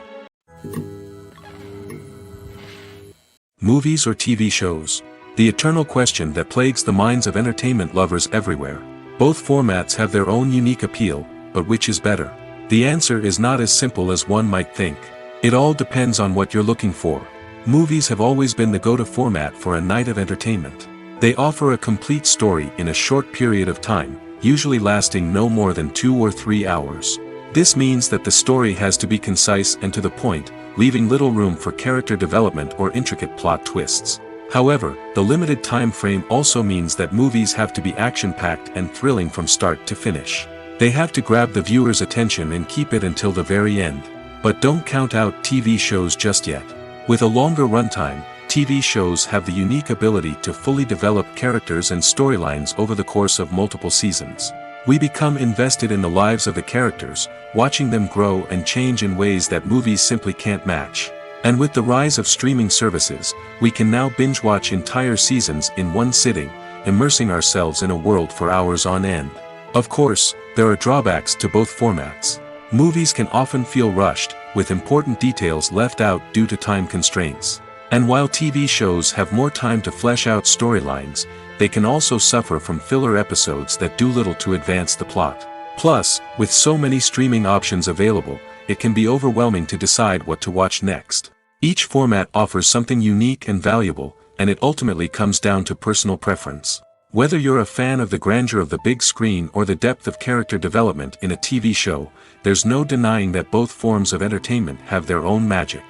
Speaker 1: Movies or TV shows? The eternal question that plagues the minds of entertainment lovers everywhere. Both formats have their own unique appeal, but which is better? The answer is not as simple as one might think. It all depends on what you're looking for. Movies have always been the go-to format for a night of entertainment. They offer a complete story in a short period of time, usually lasting no more than 2 or 3 hours. This means that the story has to be concise and to the point, leaving little room for character development or intricate plot twists. However, the limited time frame also means that movies have to be action-packed and thrilling from start to finish. They have to grab the viewer's attention and keep it until the very end. But don't count out TV shows just yet. With a longer runtime, TV shows have the unique ability to fully develop characters and storylines over the course of multiple seasons. We become invested in the lives of the characters, watching them grow and change in ways that movies simply can't match. And with the rise of streaming services, we can now binge-watch entire seasons in one sitting, immersing ourselves in a world for hours on end. Of course, there are drawbacks to both formats. Movies can often feel rushed, with important details left out due to time constraints. And while TV shows have more time to flesh out storylines, they can also suffer from filler episodes that do little to advance the plot. Plus, with so many streaming options available, it can be overwhelming to decide what to watch next. Each format offers something unique and valuable, and it ultimately comes down to personal preference. Whether you're a fan of the grandeur of the big screen or the depth of character development in a TV show, there's no denying that both forms of entertainment have their own magic.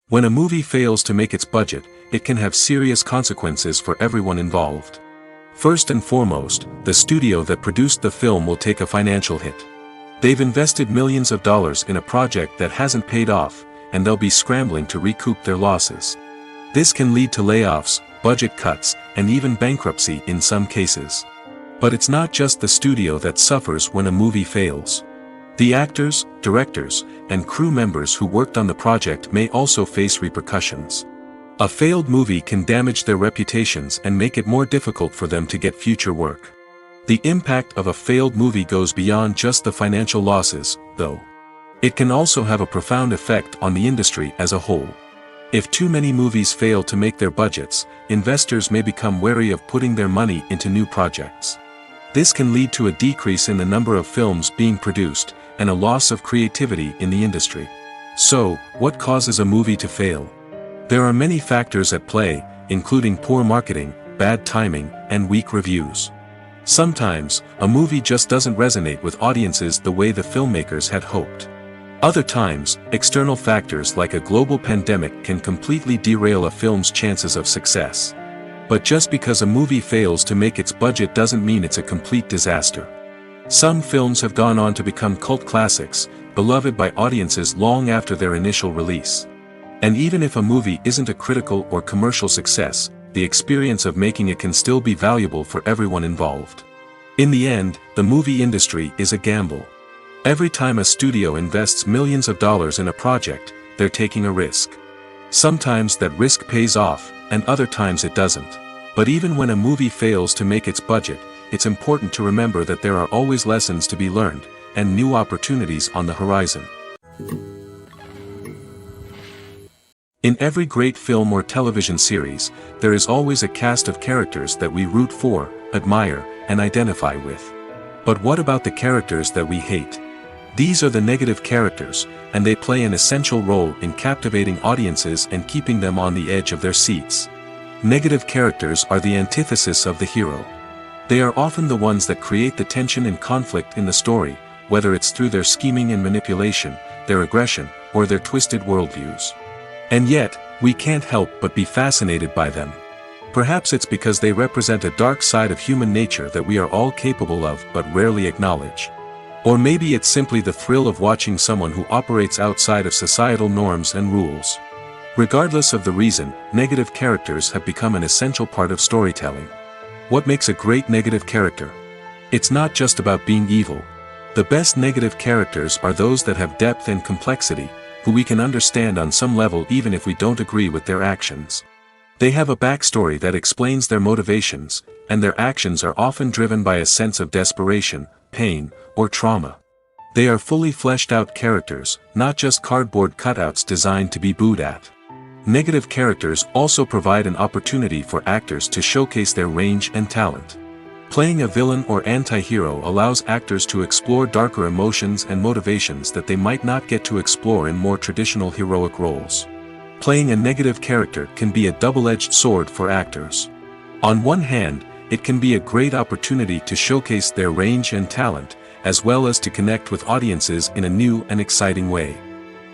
Speaker 1: When a movie fails to make its budget, it can have serious consequences for everyone involved. First and foremost, the studio that produced the film will take a financial hit. They've invested millions of dollars in a project that hasn't paid off, and they'll be scrambling to recoup their losses. This can lead to layoffs, budget cuts, and even bankruptcy in some cases. But it's not just the studio that suffers when a movie fails. The actors, directors, and crew members who worked on the project may also face repercussions. A failed movie can damage their reputations and make it more difficult for them to get future work. The impact of a failed movie goes beyond just the financial losses, though. It can also have a profound effect on the industry as a whole. If too many movies fail to make their budgets, investors may become wary of putting their money into new projects. This can lead to a decrease in the number of films being produced, and a loss of creativity in the industry. So, what causes a movie to fail? There are many factors at play, including poor marketing, bad timing, and weak reviews. Sometimes, a movie just doesn't resonate with audiences the way the filmmakers had hoped. Other times, external factors like a global pandemic can completely derail a film's chances of success. But just because a movie fails to make its budget doesn't mean it's a complete disaster. Some films have gone on to become cult classics, beloved by audiences long after their initial release. And even if a movie isn't a critical or commercial success, the experience of making it can still be valuable for everyone involved. In the end, the movie industry is a gamble. Every time a studio invests millions of dollars in a project, they're taking a risk. Sometimes that risk pays off, and other times it doesn't. But even when a movie fails to make its budget, it's important to remember that there are always lessons to be learned, and new opportunities on the horizon. In every great film or television series, there is always a cast of characters that we root for, admire, and identify with. But what about the characters that we hate? These are the negative characters, and they play an essential role in captivating audiences and keeping them on the edge of their seats. Negative characters are the antithesis of the hero. They are often the ones that create the tension and conflict in the story, whether it's through their scheming and manipulation, their aggression, or their twisted worldviews. And yet, we can't help but be fascinated by them. Perhaps it's because they represent a dark side of human nature that we are all capable of but rarely acknowledge. Or maybe it's simply the thrill of watching someone who operates outside of societal norms and rules. Regardless of the reason, negative characters have become an essential part of storytelling. What makes a great negative character? It's not just about being evil. The best negative characters are those that have depth and complexity, who we can understand on some level even if we don't agree with their actions. They have a backstory that explains their motivations, and their actions are often driven by a sense of desperation, pain, or trauma. They are fully fleshed out characters, not just cardboard cutouts designed to be booed at. Negative characters also provide an opportunity for actors to showcase their range and talent. Playing a villain or anti-hero allows actors to explore darker emotions and motivations that they might not get to explore in more traditional heroic roles. Playing a negative character can be a double-edged sword for actors. On one hand, it can be a great opportunity to showcase their range and talent, as well as to connect with audiences in a new and exciting way.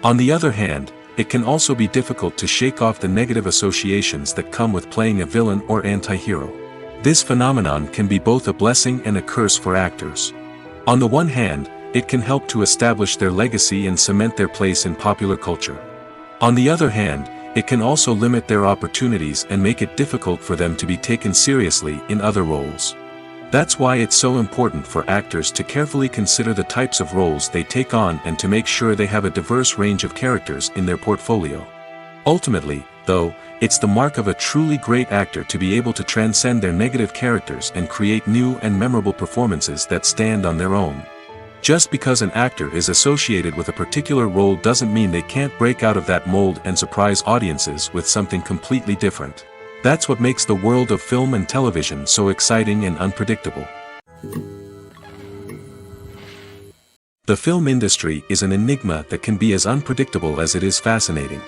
Speaker 1: On the other hand, it can also be difficult to shake off the negative associations that come with playing a villain or anti-hero. This phenomenon can be both a blessing and a curse for actors. On the one hand, it can help to establish their legacy and cement their place in popular culture. On the other hand, it can also limit their opportunities and make it difficult for them to be taken seriously in other roles. That's why it's so important for actors to carefully consider the types of roles they take on and to make sure they have a diverse range of characters in their portfolio. Ultimately, though, it's the mark of a truly great actor to be able to transcend their negative characters and create new and memorable performances that stand on their own. Just because an actor is associated with a particular role doesn't mean they can't break out of that mold and surprise audiences with something completely different. That's what makes the world of film and television so exciting and unpredictable. The film industry is an enigma that can be as unpredictable as it is fascinating.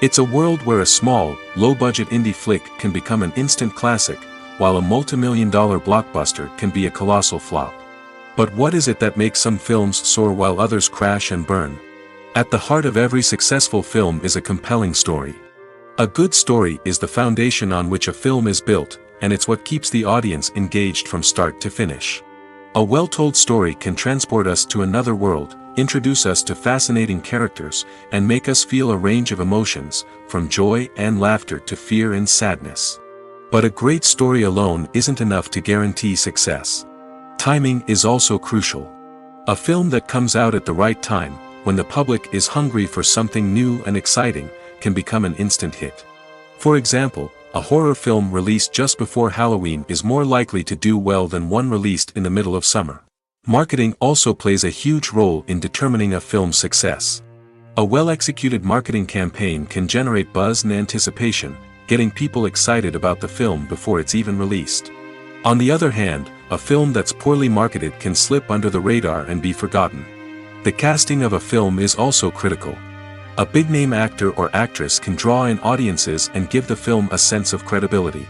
Speaker 1: It's a world where a small, low-budget indie flick can become an instant classic, while a multi-million-dollar blockbuster can be a colossal flop. But what is it that makes some films soar while others crash and burn? At the heart of every successful film is a compelling story. A good story is the foundation on which a film is built, and it's what keeps the audience engaged from start to finish. A well-told story can transport us to another world, introduce us to fascinating characters, and make us feel a range of emotions, from joy and laughter to fear and sadness. But a great story alone isn't enough to guarantee success. Timing is also crucial. A film that comes out at the right time, when the public is hungry for something new and exciting, can become an instant hit. For example, a horror film released just before Halloween is more likely to do well than one released in the middle of summer. Marketing also plays a huge role in determining a film's success. A well-executed marketing campaign can generate buzz and anticipation, getting people excited about the film before it's even released. On the other hand, a film that's poorly marketed can slip under the radar and be forgotten. The casting of a film is also critical. A big-name actor or actress can draw in audiences and give the film a sense of credibility.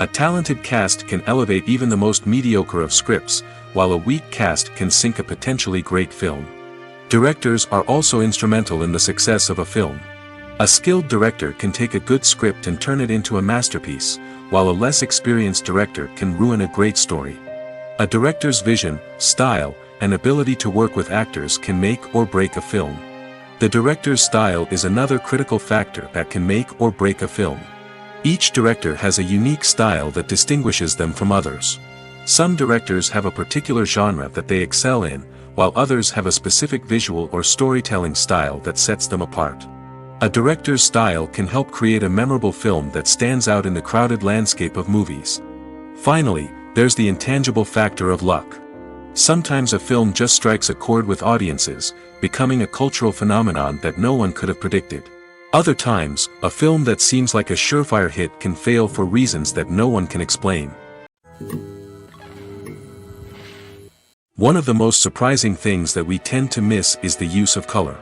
Speaker 1: A talented cast can elevate even the most mediocre of scripts, while a weak cast can sink a potentially great film. Directors are also instrumental in the success of a film. A skilled director can take a good script and turn it into a masterpiece, while a less experienced director can ruin a great story. A director's vision, style, and ability to work with actors can make or break a film. The director's style is another critical factor that can make or break a film. Each director has a unique style that distinguishes them from others. Some directors have a particular genre that they excel in, while others have a specific visual or storytelling style that sets them apart. A director's style can help create a memorable film that stands out in the crowded landscape of movies. Finally, there's the intangible factor of luck. Sometimes a film just strikes a chord with audiences, becoming a cultural phenomenon that no one could have predicted. Other times, a film that seems like a surefire hit can fail for reasons that no one can explain. One of the most surprising things that we tend to miss is the use of color.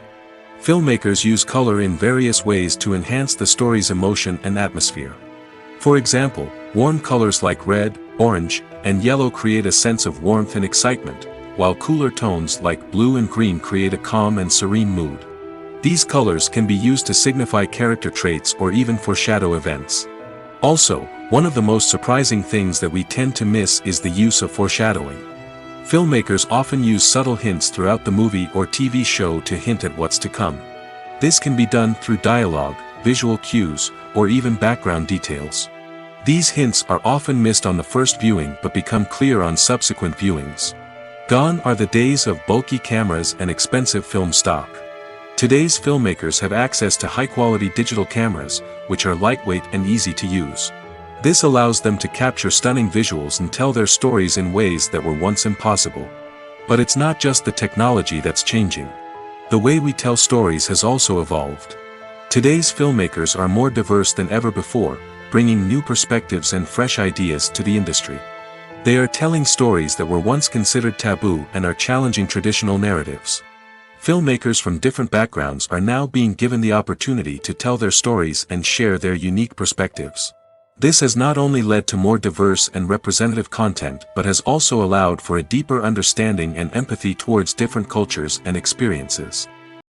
Speaker 1: Filmmakers use color in various ways to enhance the story's emotion and atmosphere. For example, warm colors like red, orange, and yellow create a sense of warmth and excitement, while cooler tones like blue and green create a calm and serene mood. These colors can be used to signify character traits or even foreshadow events. Also, one of the most surprising things that we tend to miss is the use of foreshadowing. Filmmakers often use subtle hints throughout the movie or TV show to hint at what's to come. This can be done through dialogue, visual cues, or even background details. These hints are often missed on the first viewing but become clear on subsequent viewings. Gone are the days of bulky cameras and expensive film stock. Today's filmmakers have access to high-quality digital cameras, which are lightweight and easy to use. This allows them to capture stunning visuals and tell their stories in ways that were once impossible. But it's not just the technology that's changing. The way we tell stories has also evolved. Today's filmmakers are more diverse than ever before, bringing new perspectives and fresh ideas to the industry. They are telling stories that were once considered taboo and are challenging traditional narratives. Filmmakers from different backgrounds are now being given the opportunity to tell their stories and share their unique perspectives. This has not only led to more diverse and representative content but has also allowed for a deeper understanding and empathy towards different cultures and experiences.